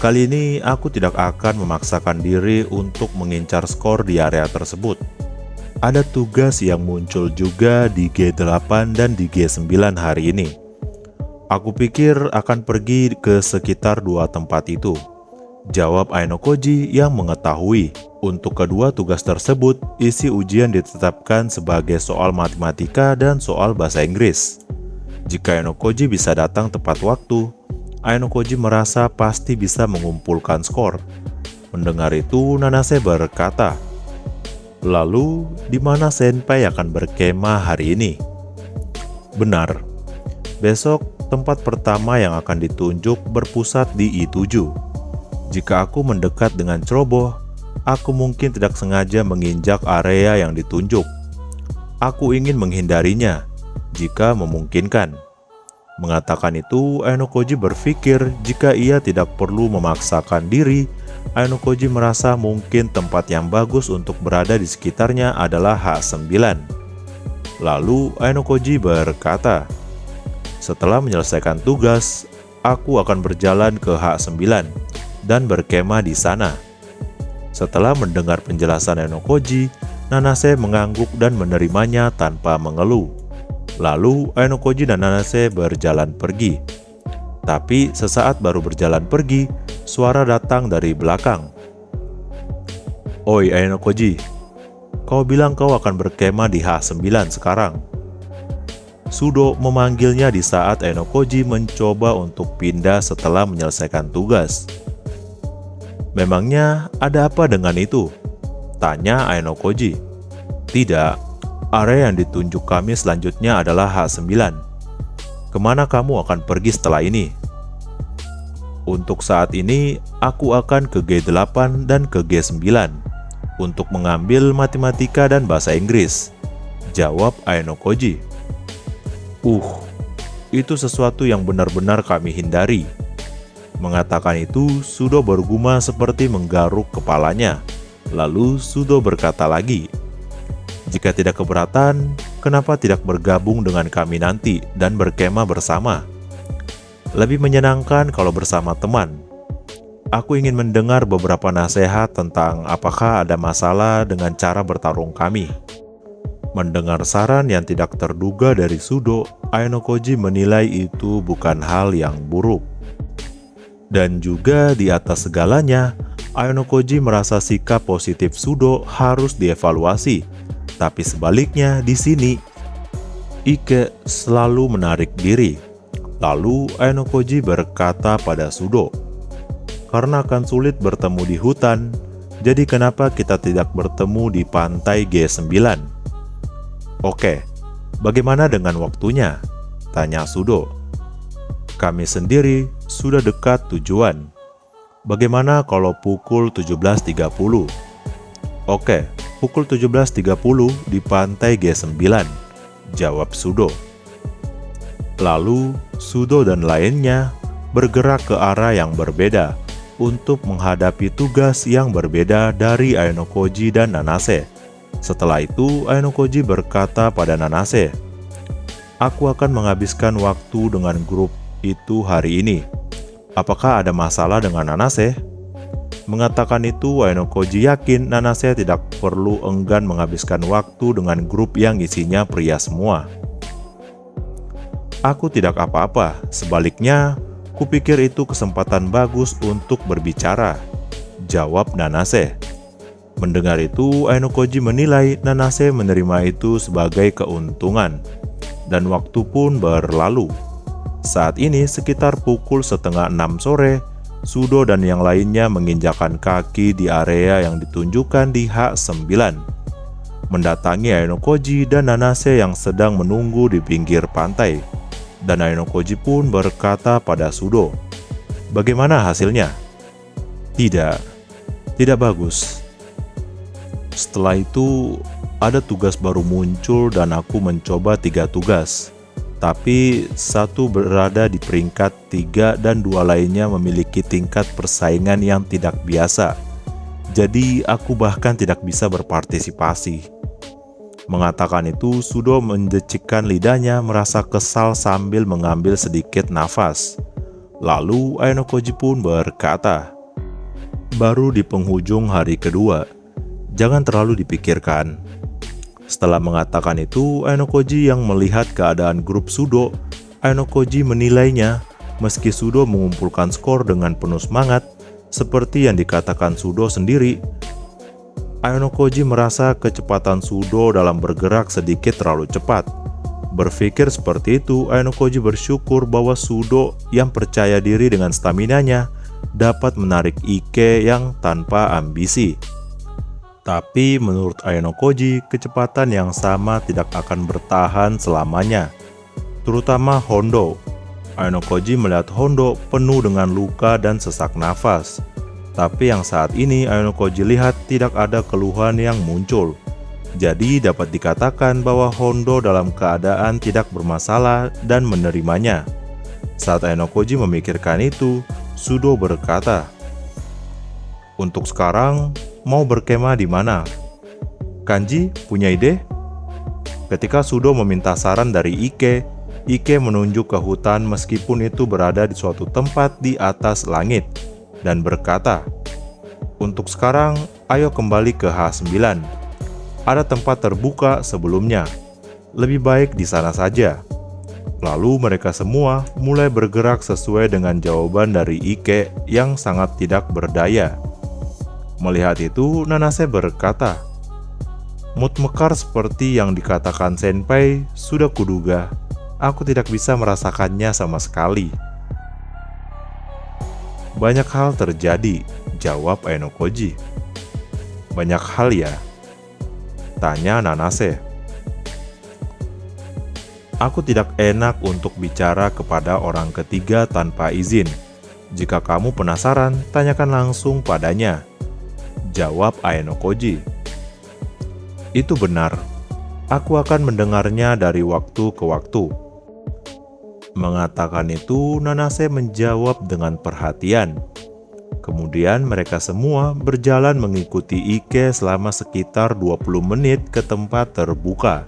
Kali ini aku tidak akan memaksakan diri untuk mengincar skor di area tersebut. Ada tugas yang muncul juga di G8 dan di G9 hari ini. Aku pikir akan pergi ke sekitar dua tempat itu," jawab Ainokoji yang mengetahui. Untuk kedua tugas tersebut, isi ujian ditetapkan sebagai soal matematika dan soal bahasa Inggris. Jika Ainokoji bisa datang tepat waktu, Ainokoji merasa pasti bisa mengumpulkan skor. Mendengar itu, Nanase berkata, "Lalu, di mana senpai akan berkemah hari ini?" "Benar. Besok, tempat pertama yang akan ditunjuk berpusat di I7. Jika aku mendekat dengan ceroboh, aku mungkin tidak sengaja menginjak area yang ditunjuk. Aku ingin menghindarinya, jika memungkinkan." Mengatakan itu, Ainokoji berpikir jika ia tidak perlu memaksakan diri, Ainokoji merasa mungkin tempat yang bagus untuk berada di sekitarnya adalah H9. Lalu Ainokoji berkata, "Setelah menyelesaikan tugas, aku akan berjalan ke H9 dan berkemah di sana." Setelah mendengar penjelasan Ainokoji, Nanase mengangguk dan menerimanya tanpa mengeluh. Lalu Ainokoji dan Nanase berjalan pergi. Tapi sesaat baru berjalan pergi, suara datang dari belakang. "Oi Ainokoji, kau bilang kau akan berkemah di H9 sekarang." Sudo memanggilnya di saat Ainokoji mencoba untuk pindah setelah menyelesaikan tugas. "Memangnya ada apa dengan itu?" tanya Ainokoji. "Tidak, Area yang ditunjuk kami selanjutnya adalah H9. Kemana kamu akan pergi setelah ini? Untuk saat ini, aku akan ke G8 dan ke G9 untuk mengambil matematika dan bahasa Inggris, jawab Aenokoji. Itu sesuatu yang benar-benar kami hindari. Mengatakan itu, Sudo berguma seperti menggaruk kepalanya. Lalu Sudo berkata lagi, "Jika tidak keberatan, kenapa tidak bergabung dengan kami nanti dan berkemah bersama? Lebih menyenangkan kalau bersama teman. Aku ingin mendengar beberapa nasihat tentang apakah ada masalah dengan cara bertarung kami." Mendengar saran yang tidak terduga dari Sudo, Aenokoji menilai itu bukan hal yang buruk. Dan juga di atas segalanya, Aenokoji merasa sikap positif Sudo harus dievaluasi. Tapi sebaliknya di sini, Ike selalu menarik diri. Lalu Aenokoji berkata pada Sudo, "Karena akan sulit bertemu di hutan, jadi kenapa kita tidak bertemu di pantai G9? Oke, bagaimana dengan waktunya?" tanya Sudo. "Kami sendiri sudah dekat tujuan. Bagaimana kalau pukul 17.30? Oke, pukul 17.30 di pantai G9, jawab Sudo. Lalu, Sudo dan lainnya bergerak ke arah yang berbeda untuk menghadapi tugas yang berbeda dari Aenokoji dan Nanase. Setelah itu, Aenokoji berkata pada Nanase, "Aku akan menghabiskan waktu dengan grup itu hari ini. Apakah ada masalah dengan Nanase?" Mengatakan itu, Aenokoji yakin Nanase tidak perlu enggan menghabiskan waktu dengan grup yang isinya pria semua. "Aku tidak apa-apa, sebaliknya, kupikir itu kesempatan bagus untuk berbicara," jawab Nanase. Mendengar itu, Aenokoji menilai Nanase menerima itu sebagai keuntungan, dan waktu pun berlalu. Saat ini sekitar pukul 5:30 sore, Sudo dan yang lainnya menginjakan kaki di area yang ditunjukkan di H9, mendatangi Aenokoji dan Nanase yang sedang menunggu di pinggir pantai. Dan Aenokoji pun berkata pada Sudo, "Bagaimana hasilnya?" Tidak bagus." Setelah itu, ada tugas baru muncul dan aku mencoba 3 tugas. Tapi 1 berada di peringkat 3 dan 2 lainnya memiliki tingkat persaingan yang tidak biasa. Jadi aku bahkan tidak bisa berpartisipasi. Mengatakan itu, Sudo mendecikkan lidahnya merasa kesal sambil mengambil sedikit nafas. Lalu Aenokoji pun berkata, "Baru di penghujung hari kedua, jangan terlalu dipikirkan." Setelah mengatakan itu, Aenokoji yang melihat keadaan grup Sudo, Aenokoji menilainya, meski Sudo mengumpulkan skor dengan penuh semangat, seperti yang dikatakan Sudo sendiri, Aenokoji merasa kecepatan Sudo dalam bergerak sedikit terlalu cepat. Berpikir seperti itu, Aenokoji bersyukur bahwa Sudo yang percaya diri dengan staminanya dapat menarik Ike yang tanpa ambisi. Tapi menurut Aenokoji, kecepatan yang sama tidak akan bertahan selamanya, terutama Hondo. Aenokoji melihat Hondo penuh dengan luka dan sesak nafas. Tapi yang saat ini Aenokoji lihat tidak ada keluhan yang muncul. Jadi dapat dikatakan bahwa Hondo dalam keadaan tidak bermasalah dan menerimanya. Saat Aenokoji memikirkan itu, Sudo berkata, "Untuk sekarang, mau berkemah di mana? Kanji, punya ide?" Ketika Sudo meminta saran dari Ike, Ike menunjuk ke hutan meskipun itu berada di suatu tempat di atas langit, dan berkata, "Untuk sekarang, ayo kembali ke H9. Ada tempat terbuka sebelumnya. Lebih baik di sana saja." Lalu mereka semua mulai bergerak sesuai dengan jawaban dari Ike yang sangat tidak berdaya. Melihat itu, Nanase berkata, "Mood mekar seperti yang dikatakan Senpai sudah kuduga. Aku tidak bisa merasakannya sama sekali." "Banyak hal terjadi," jawab Aenokoji. "Banyak hal ya?" tanya Nanase. Aku tidak enak untuk bicara kepada orang ketiga tanpa izin. Jika kamu penasaran, tanyakan langsung padanya, jawab Aenokoji. Itu benar. Aku akan mendengarnya dari waktu ke waktu. Mengatakan itu, Nanase menjawab dengan perhatian. Kemudian mereka semua berjalan mengikuti Ike selama sekitar 20 menit ke tempat terbuka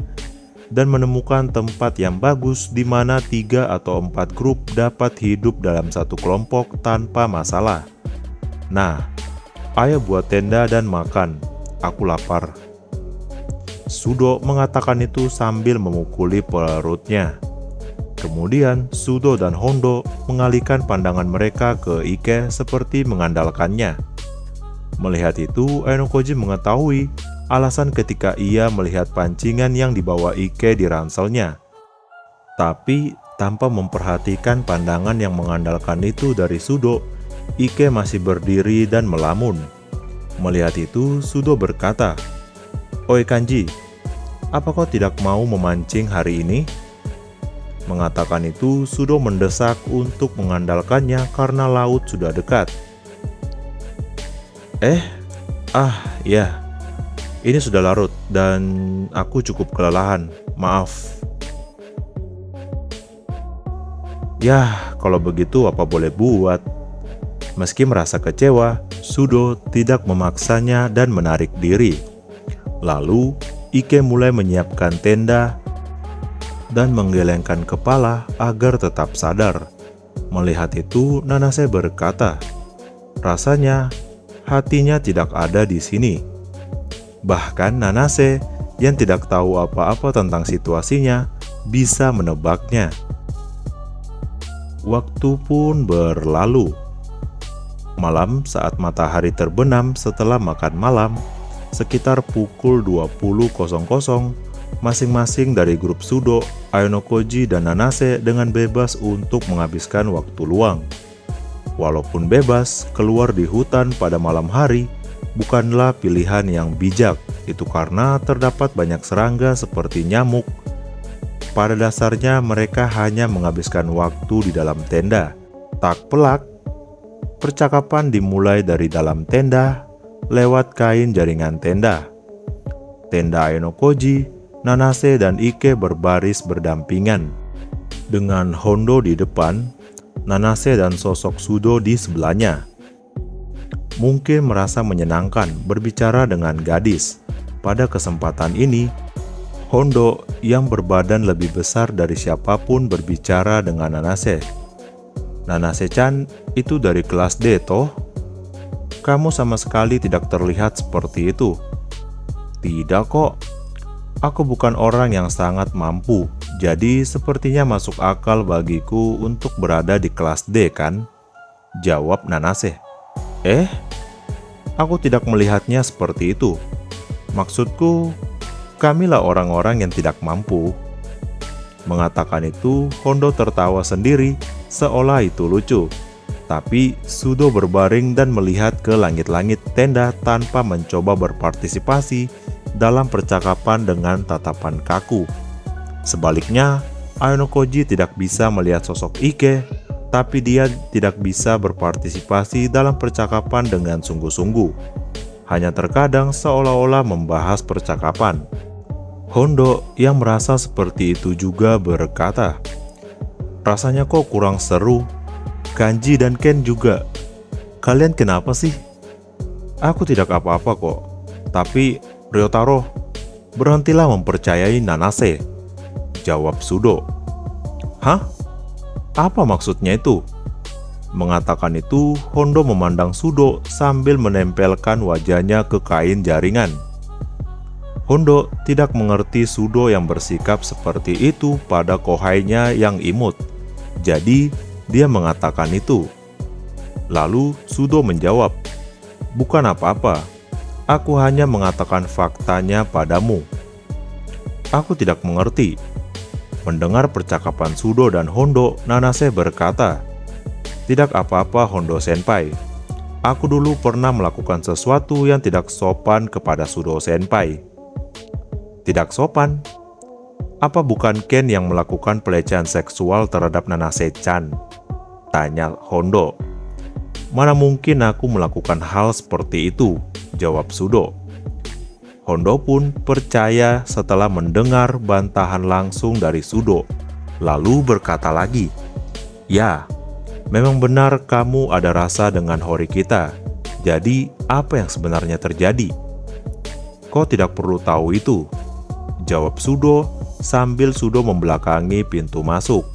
dan menemukan tempat yang bagus di mana 3 atau 4 grup dapat hidup dalam satu kelompok tanpa masalah. Nah, ayo buat tenda dan makan. Aku lapar. Sudo mengatakan itu sambil memukuli perutnya. Kemudian Sudo dan Hondo mengalihkan pandangan mereka ke Ike seperti mengandalkannya. Melihat itu, Aenokoji mengetahui alasan ketika ia melihat pancingan yang dibawa Ike di ranselnya. Tapi tanpa memperhatikan pandangan yang mengandalkan itu dari Sudo, Ike masih berdiri dan melamun. Melihat itu, Sudo berkata, "Oi Kanji, apa kau tidak mau memancing hari ini?" Mengatakan itu, Sudo mendesak untuk mengandalkannya karena laut sudah dekat. Ya, ini sudah larut dan aku cukup kelelahan, maaf. Yah, kalau begitu apa boleh buat. Meski merasa kecewa, Sudo tidak memaksanya dan menarik diri. Lalu, Ike mulai menyiapkan tenda dan menggelengkan kepala agar tetap sadar. Melihat itu, Nanase berkata, rasanya hatinya tidak ada di sini. Bahkan Nanase yang tidak tahu apa-apa tentang situasinya bisa menebaknya. Waktu pun berlalu. Malam saat matahari terbenam setelah makan malam, sekitar pukul 20.00, masing-masing dari grup Sudo, Aenokoji, dan Nanase dengan bebas untuk menghabiskan waktu luang. Walaupun bebas, keluar di hutan pada malam hari bukanlah pilihan yang bijak. Itu karena terdapat banyak serangga seperti nyamuk. Pada dasarnya mereka hanya menghabiskan waktu di dalam tenda. Tak pelak, percakapan dimulai dari dalam tenda lewat kain jaringan tenda. Tenda Aenokoji, Nanase dan Ike berbaris berdampingan. Dengan Hondo di depan, Nanase dan sosok Sudo di sebelahnya. Mungkin merasa menyenangkan berbicara dengan gadis. Pada kesempatan ini, Hondo yang berbadan lebih besar dari siapapun berbicara dengan Nanase. Nanase-chan itu dari kelas D toh? Kamu sama sekali tidak terlihat seperti itu. Tidak kok. Aku bukan orang yang sangat mampu, jadi sepertinya masuk akal bagiku untuk berada di kelas D kan? Jawab Nanase. Aku tidak melihatnya seperti itu. Maksudku, kamilah orang-orang yang tidak mampu. Mengatakan itu, Hondo tertawa sendiri seolah itu lucu. Tapi Sudo berbaring dan melihat ke langit-langit tenda tanpa mencoba berpartisipasi dalam percakapan dengan tatapan kaku. Sebaliknya, Aenokoji tidak bisa melihat sosok Ike, tapi dia tidak bisa berpartisipasi dalam percakapan dengan sungguh-sungguh. Hanya terkadang seolah-olah membahas percakapan. Hondo yang merasa seperti itu juga berkata, rasanya kok kurang seru. Kanji dan Ken juga. Kalian kenapa sih? Aku tidak apa-apa kok. Tapi Ryotaro, berhentilah mempercayai Nanase. Jawab Sudo. Hah? Apa maksudnya itu? Mengatakan itu, Hondo memandang Sudo sambil menempelkan wajahnya ke kain jaringan. Hondo tidak mengerti Sudo yang bersikap seperti itu pada kohainya yang imut. Jadi, dia mengatakan itu. Lalu Sudo menjawab, bukan apa-apa. Aku hanya mengatakan faktanya padamu. Aku tidak mengerti. Mendengar percakapan Sudo dan Hondo, Nanase berkata, tidak apa-apa Hondo Senpai. Aku dulu pernah melakukan sesuatu yang tidak sopan kepada Sudo Senpai. Tidak sopan? Apa bukan Ken yang melakukan pelecehan seksual terhadap Nanase-chan? Tanya Hondo. Mana mungkin aku melakukan hal seperti itu, jawab Sudo. Hondo pun percaya setelah mendengar bantahan langsung dari Sudo, lalu berkata lagi, "Ya, memang benar kamu ada rasa dengan Horikita. Jadi, apa yang sebenarnya terjadi?" "Kau tidak perlu tahu itu," jawab Sudo sambil Sudo membelakangi pintu masuk.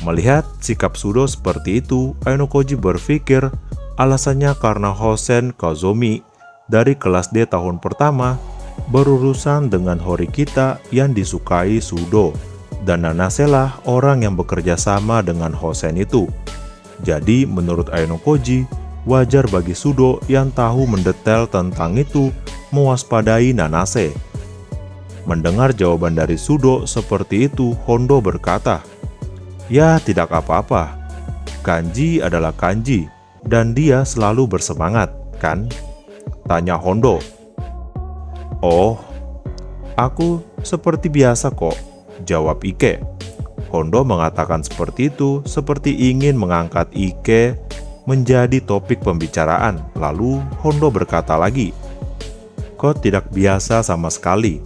Melihat sikap Sudo seperti itu, Ainokoji berpikir alasannya karena Hosen Kozomi dari kelas D tahun pertama berurusan dengan Horikita yang disukai Sudo, dan Nanase lah orang yang bekerja sama dengan Hosen itu. Jadi menurut Ainokoji, wajar bagi Sudo yang tahu mendetail tentang itu mewaspadai Nanase. Mendengar jawaban dari Sudo seperti itu, Hondo berkata, "Ya, tidak apa-apa. Kanji adalah kanji, dan dia selalu bersemangat, kan?" tanya Hondo. "Oh, aku seperti biasa kok," jawab Ike. Hondo mengatakan seperti itu seperti ingin mengangkat Ike menjadi topik pembicaraan. Lalu Hondo berkata lagi, "Kau tidak biasa sama sekali.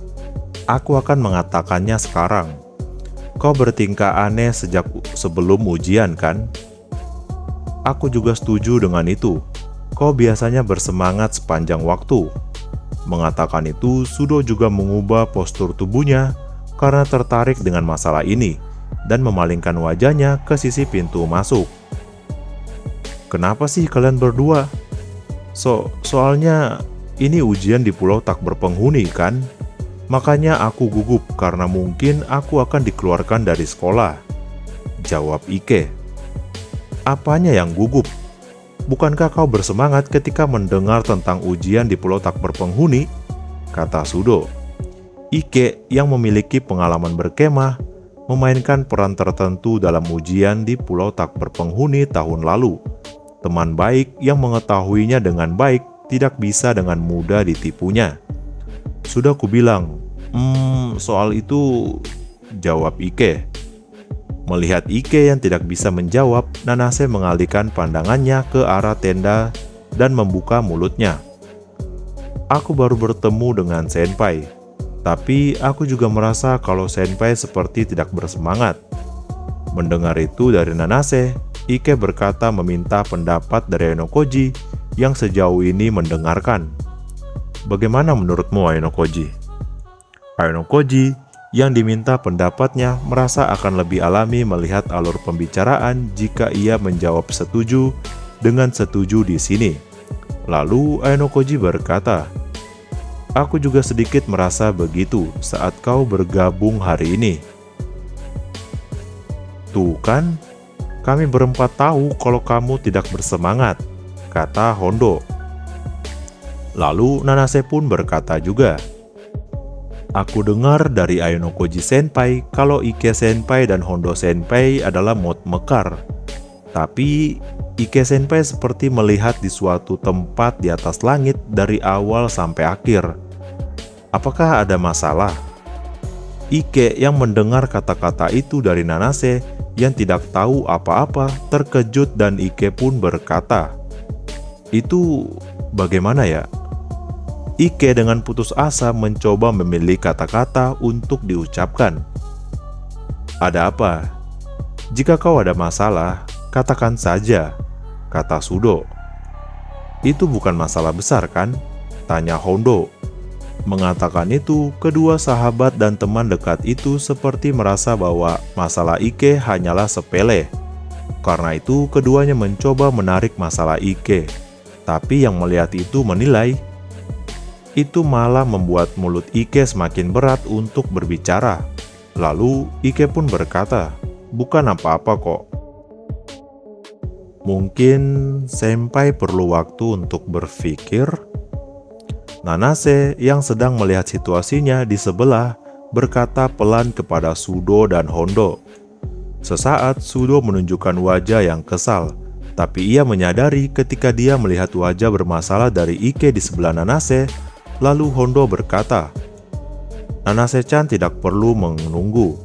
Aku akan mengatakannya sekarang. Kau bertingkah aneh sejak sebelum ujian, kan?" "Aku juga setuju dengan itu. Kau biasanya bersemangat sepanjang waktu." Mengatakan itu, Sudo juga mengubah postur tubuhnya karena tertarik dengan masalah ini dan memalingkan wajahnya ke sisi pintu masuk. "Kenapa sih kalian berdua? Soalnya ini ujian di pulau tak berpenghuni, kan? Makanya aku gugup karena mungkin aku akan dikeluarkan dari sekolah," jawab Ike. "Apanya yang gugup? Bukankah kau bersemangat ketika mendengar tentang ujian di pulau tak berpenghuni?" kata Sudo. Ike yang memiliki pengalaman berkemah memainkan peran tertentu dalam ujian di pulau tak berpenghuni tahun lalu. Teman baik yang mengetahuinya dengan baik tidak bisa dengan mudah ditipunya. "Sudah kubilang, soal itu," jawab Ike. Melihat Ike yang tidak bisa menjawab, Nanase mengalihkan pandangannya ke arah tenda dan membuka mulutnya. "Aku baru bertemu dengan Senpai, tapi aku juga merasa kalau Senpai seperti tidak bersemangat." Mendengar itu dari Nanase, Ike berkata meminta pendapat dari Ainokoji yang sejauh ini mendengarkan. "Bagaimana menurutmu, Ainokoji?" Ainokoji yang diminta pendapatnya merasa akan lebih alami melihat alur pembicaraan jika ia menjawab setuju dengan setuju di sini. Lalu Ainokoji berkata, "Aku juga sedikit merasa begitu saat kau bergabung hari ini." "Tuh kan, kami berempat tahu kalau kamu tidak bersemangat," kata Hondo. Lalu Nanase pun berkata juga, "Aku dengar dari Ainokoji Senpai kalau Ike Senpai dan Hondo Senpai adalah mod mekar. Tapi Ike Senpai seperti melihat di suatu tempat di atas langit dari awal sampai akhir. Apakah ada masalah?" Ike yang mendengar kata-kata itu dari Nanase yang tidak tahu apa-apa terkejut, dan Ike pun berkata, "Itu bagaimana ya?" Ike dengan putus asa mencoba memilih kata-kata untuk diucapkan. "Ada apa? Jika kau ada masalah, katakan saja," kata Sudo. "Itu bukan masalah besar, kan?" tanya Hondo. Mengatakan itu, kedua sahabat dan teman dekat itu seperti merasa bahwa masalah Ike hanyalah sepele. Karena itu, keduanya mencoba menarik masalah Ike. Tapi yang melihat itu menilai itu malah membuat mulut Ike semakin berat untuk berbicara. Lalu Ike pun berkata, "Bukan apa-apa kok. Mungkin Senpai perlu waktu untuk berpikir." Nanase yang sedang melihat situasinya di sebelah berkata pelan kepada Sudo dan Hondo. Sesaat Sudo menunjukkan wajah yang kesal, tapi ia menyadari ketika dia melihat wajah bermasalah dari Ike di sebelah Nanase. Lalu Hondo berkata, Nanase-chan tidak perlu menunggu.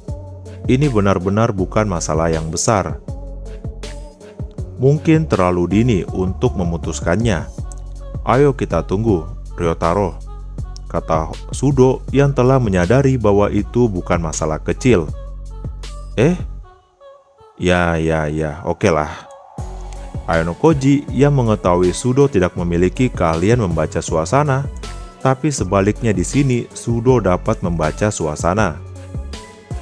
Ini benar-benar bukan masalah yang besar. Mungkin terlalu dini untuk memutuskannya. Ayo kita tunggu, Ryotaro, kata Sudo yang telah menyadari bahwa itu bukan masalah kecil. Ya, oke lah. Ayanokoji yang mengetahui Sudo tidak memiliki keahlian membaca suasana, tapi sebaliknya di sini Sudo dapat membaca suasana.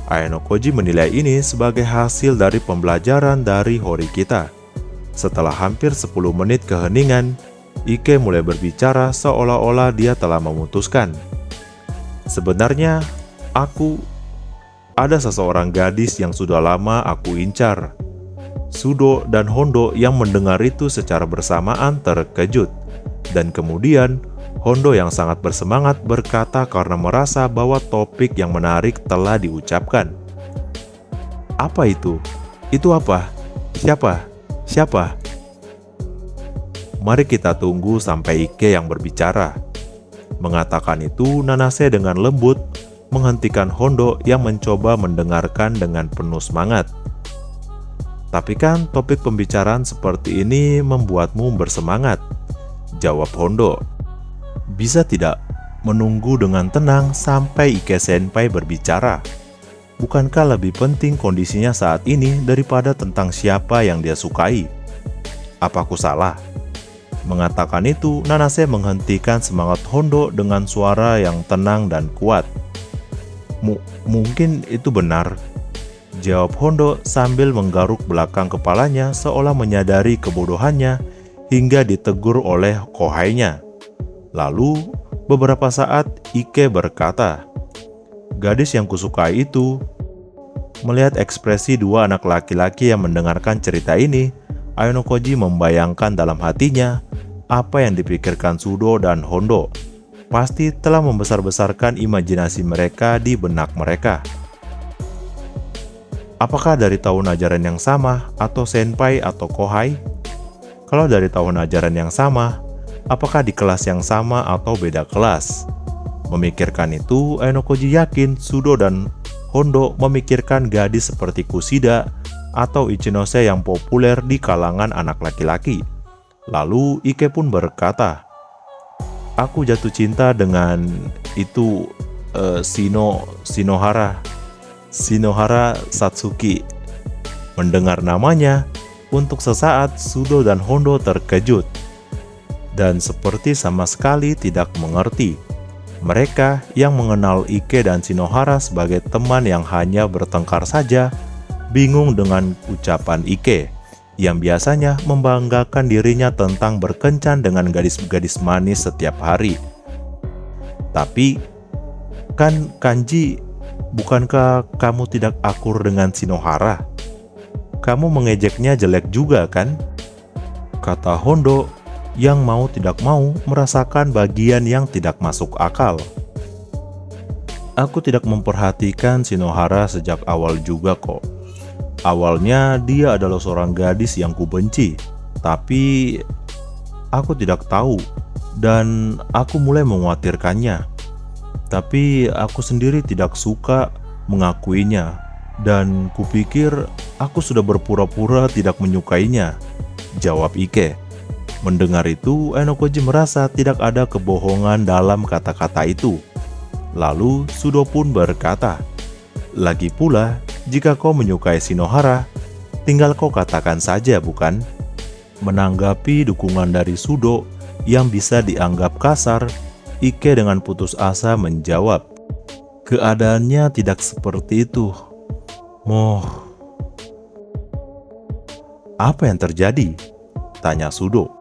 Ayanokoji menilai ini sebagai hasil dari pembelajaran dari Horikita. Setelah hampir 10 menit keheningan, Ike mulai berbicara seolah-olah dia telah memutuskan. Sebenarnya, ada seseorang gadis yang sudah lama aku incar. Sudo dan Hondo yang mendengar itu secara bersamaan terkejut. Dan kemudian, Hondo yang sangat bersemangat berkata karena merasa bahwa topik yang menarik telah diucapkan. Apa itu? Itu apa? Siapa? Mari kita tunggu sampai Ike yang berbicara. Mengatakan itu, Nanase dengan lembut menghentikan Hondo yang mencoba mendengarkan dengan penuh semangat. Tapi kan topik pembicaraan seperti ini membuatmu bersemangat, jawab Hondo. Bisa tidak menunggu dengan tenang sampai Ike Senpai berbicara? Bukankah lebih penting kondisinya saat ini daripada tentang siapa yang dia sukai? Apa aku salah? Mengatakan itu, Nanase menghentikan semangat Hondo dengan suara yang tenang dan kuat. Mungkin itu benar, jawab Hondo sambil menggaruk belakang kepalanya seolah menyadari kebodohannya hingga ditegur oleh kohainya. Lalu, beberapa saat Ike berkata, gadis yang kusukai itu. Melihat ekspresi dua anak laki-laki yang mendengarkan cerita ini, Ayanokoji membayangkan dalam hatinya apa yang dipikirkan Sudo dan Hondo. Pasti telah membesar-besarkan imajinasi mereka di benak mereka. Apakah dari tahun ajaran yang sama atau senpai atau kohai? Kalau dari tahun ajaran yang sama, apakah di kelas yang sama atau beda kelas? Memikirkan itu, Ayanokoji yakin Sudo dan Hondo memikirkan gadis seperti Kushida atau Ichinose yang populer di kalangan anak laki-laki. Lalu Ike pun berkata, aku jatuh cinta dengan itu Shinohara Satsuki. Mendengar namanya, untuk sesaat Sudo dan Hondo terkejut dan seperti sama sekali tidak mengerti. Mereka yang mengenal Ike dan Shinohara sebagai teman yang hanya bertengkar saja, bingung dengan ucapan Ike yang biasanya membanggakan dirinya tentang berkencan dengan gadis-gadis manis setiap hari. Tapi, kan Kanji, bukankah kamu tidak akur dengan Shinohara? Kamu mengejeknya jelek juga kan? Kata Hondo yang mau tidak mau merasakan bagian yang tidak masuk akal. Aku tidak memperhatikan Shinohara sejak awal juga kok. Awalnya dia adalah seorang gadis yang kubenci, tapi aku tidak tahu dan aku mulai mengkhawatirkannya. Tapi aku sendiri tidak suka mengakuinya dan kupikir aku sudah berpura-pura tidak menyukainya, jawab Ike. Mendengar itu, Ayanokoji merasa tidak ada kebohongan dalam kata-kata itu. Lalu Sudo pun berkata, lagi pula, jika kau menyukai Shinohara, tinggal kau katakan saja bukan? Menanggapi dukungan dari Sudo yang bisa dianggap kasar, Ike dengan putus asa menjawab, keadaannya tidak seperti itu. Apa yang terjadi? Tanya Sudo.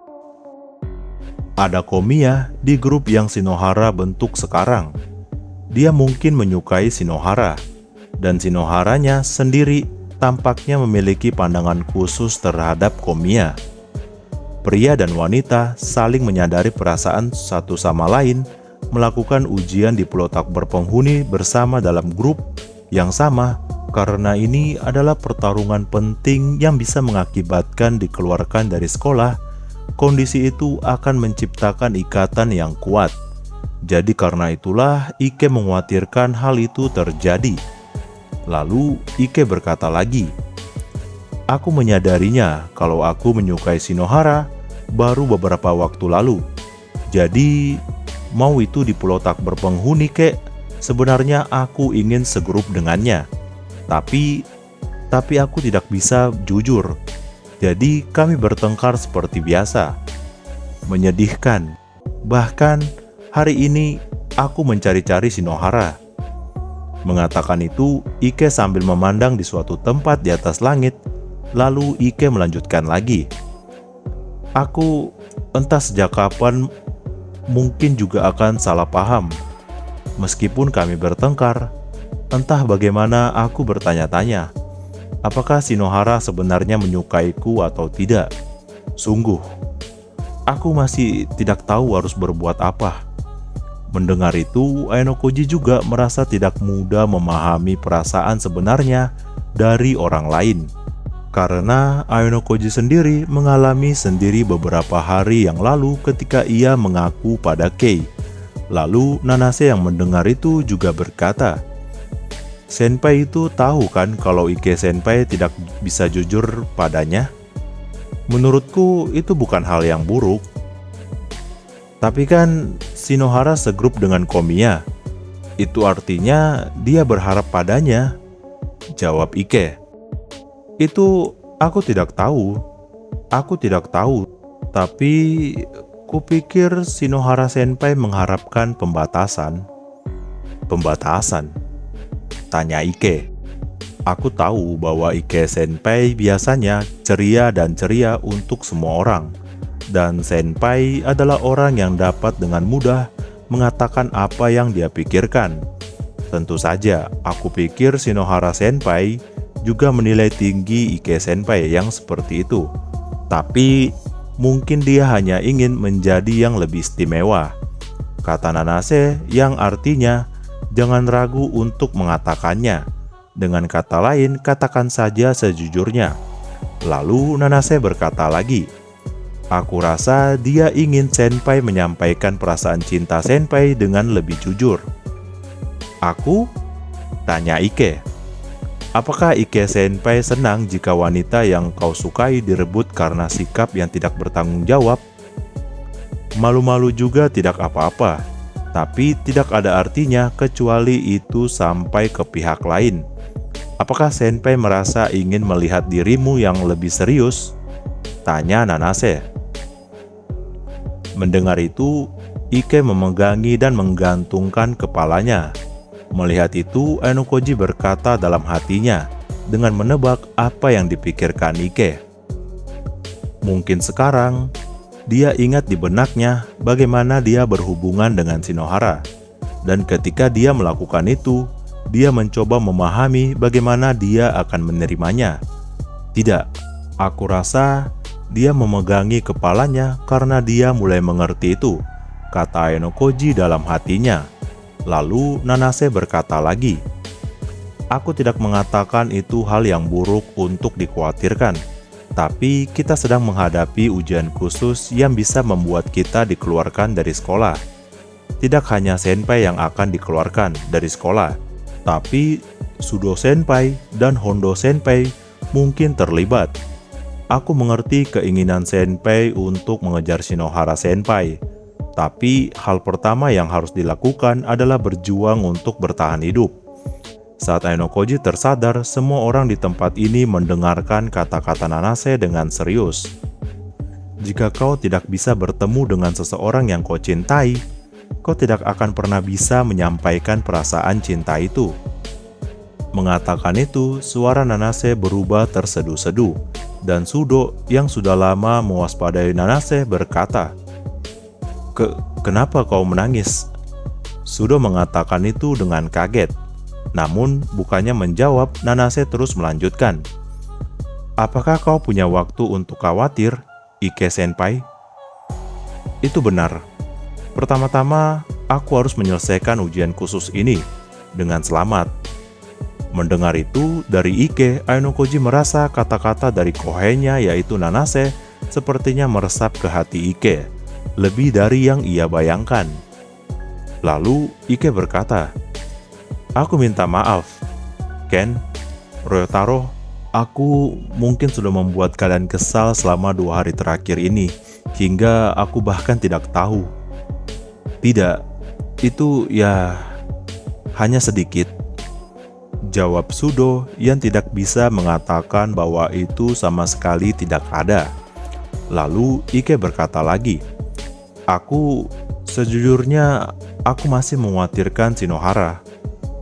Ada Komiya di grup yang Shinohara bentuk sekarang. Dia mungkin menyukai Shinohara, dan Shinoharanya sendiri tampaknya memiliki pandangan khusus terhadap Komiya. Pria dan wanita saling menyadari perasaan satu sama lain, melakukan ujian di pulau tak berpenghuni bersama dalam grup yang sama, karena ini adalah pertarungan penting yang bisa mengakibatkan dikeluarkan dari sekolah. Kondisi itu akan menciptakan ikatan yang kuat, Jadi karena itulah Ike mengkhawatirkan hal itu terjadi. Lalu Ike berkata lagi, "Aku menyadarinya kalau aku menyukai Shinohara baru beberapa waktu lalu. Jadi, mau itu di pulau tak berpenghuni kek, sebenarnya aku ingin segrup dengannya. Tapi aku tidak bisa jujur. Jadi kami bertengkar seperti biasa. Menyedihkan. Bahkan hari ini aku mencari-cari Shinohara." Mengatakan itu, Ike sambil memandang di suatu tempat di atas langit. Lalu Ike melanjutkan lagi, "Aku entah sejak kapan mungkin juga akan salah paham. Meskipun kami bertengkar, entah bagaimana aku bertanya-tanya, apakah Shinohara sebenarnya menyukaiku atau tidak. Sungguh, aku masih tidak tahu harus berbuat apa." Mendengar itu, Aenokoji juga merasa tidak mudah memahami perasaan sebenarnya dari orang lain. Karena Aenokoji sendiri mengalami sendiri beberapa hari yang lalu ketika ia mengaku pada Kei. Lalu Nanase yang mendengar itu juga berkata, "Senpai itu tahu kan kalau Ike Senpai tidak bisa jujur padanya? Menurutku itu bukan hal yang buruk. Tapi kan Shinohara segrup dengan Komiya. Itu artinya dia berharap padanya," jawab Ike. "Itu aku tidak tahu. Aku tidak tahu. Tapi kupikir Shinohara Senpai mengharapkan pembatasan." "Pembatasan?" tanya Ike. "Aku tahu bahwa Ike Senpai biasanya ceria dan ceria untuk semua orang. Dan Senpai adalah orang yang dapat dengan mudah mengatakan apa yang dia pikirkan. Tentu saja, aku pikir Shinohara Senpai juga menilai tinggi Ike Senpai yang seperti itu. Tapi mungkin dia hanya ingin menjadi yang lebih istimewa," kata Nanase, yang artinya jangan ragu untuk mengatakannya. Dengan kata lain, katakan saja sejujurnya. Lalu Nanase berkata lagi, "Aku rasa dia ingin Senpai menyampaikan perasaan cinta Senpai dengan lebih jujur." "Aku?" tanya Ike. "Apakah Ike Senpai senang jika wanita yang kau sukai direbut karena sikap yang tidak bertanggung jawab?" "Malu-malu juga tidak apa-apa, tapi tidak ada artinya kecuali itu sampai ke pihak lain. Apakah Senpai merasa ingin melihat dirimu yang lebih serius?" tanya Nanase. Mendengar itu, Ike memegangi dan menggantungkan kepalanya. Melihat itu, Aenokoji berkata dalam hatinya dengan menebak apa yang dipikirkan Ike. Mungkin sekarang, dia ingat di benaknya bagaimana dia berhubungan dengan Shinohara. Dan ketika dia melakukan itu, dia mencoba memahami bagaimana dia akan menerimanya. "Tidak, aku rasa dia memegangi kepalanya karena dia mulai mengerti itu," kata Aenokoji dalam hatinya. Lalu Nanase berkata lagi, "Aku tidak mengatakan itu hal yang buruk untuk dikhawatirkan. Tapi kita sedang menghadapi ujian khusus yang bisa membuat kita dikeluarkan dari sekolah. Tidak hanya Senpai yang akan dikeluarkan dari sekolah, tapi Sudo Senpai dan Hondo Senpai mungkin terlibat. Aku mengerti keinginan Senpai untuk mengejar Shinohara Senpai, tapi hal pertama yang harus dilakukan adalah berjuang untuk bertahan hidup." Saat Aenokoji tersadar, semua orang di tempat ini mendengarkan kata-kata Nanase dengan serius. "Jika kau tidak bisa bertemu dengan seseorang yang kau cintai, kau tidak akan pernah bisa menyampaikan perasaan cinta itu." Mengatakan itu, suara Nanase berubah terseduh-seduh. Dan Sudo yang sudah lama mewaspadai Nanase berkata, Kenapa kau menangis?" Sudo mengatakan itu dengan kaget. Namun bukannya menjawab, Nanase terus melanjutkan, "Apakah kau punya waktu untuk khawatir, Ike Senpai?" "Itu benar. Pertama-tama, aku harus menyelesaikan ujian khusus ini dengan selamat." Mendengar itu, dari Ike, Aenokoji merasa kata-kata dari kohenya yaitu Nanase sepertinya meresap ke hati Ike, lebih dari yang ia bayangkan. Lalu Ike berkata, "Aku minta maaf, Ken, Ryotaro, aku mungkin sudah membuat kalian kesal selama 2 hari terakhir ini, hingga aku bahkan tidak tahu." "Tidak, itu ya hanya sedikit," jawab Sudo yang tidak bisa mengatakan bahwa itu sama sekali tidak ada. Lalu Ike berkata lagi, Sejujurnya, aku masih mengkhawatirkan Shinohara.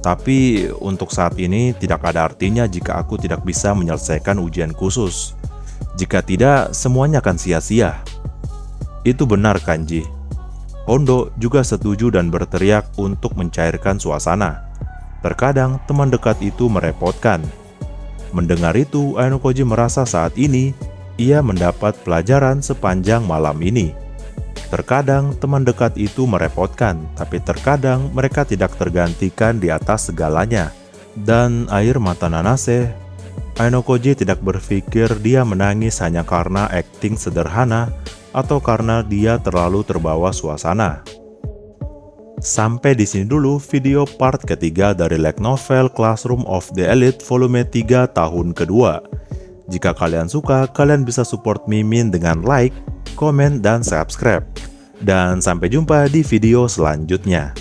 Tapi untuk saat ini tidak ada artinya jika aku tidak bisa menyelesaikan ujian khusus. Jika tidak, semuanya akan sia-sia." "Itu benar, Kanji." Hondo juga setuju dan berteriak untuk mencairkan suasana. Terkadang teman dekat itu merepotkan. Mendengar itu, Ainokoji merasa saat ini ia mendapat pelajaran sepanjang malam ini. Terkadang teman dekat itu merepotkan, tapi terkadang mereka tidak tergantikan di atas segalanya. Dan air mata Nanase, Ainokoji tidak berpikir dia menangis hanya karena akting sederhana atau karena dia terlalu terbawa suasana. Sampai di sini dulu video part ketiga dari light novel Classroom of the Elite volume 3 tahun kedua. Jika kalian suka, kalian bisa support Mimin dengan like, komen, dan subscribe. Dan sampai jumpa di video selanjutnya.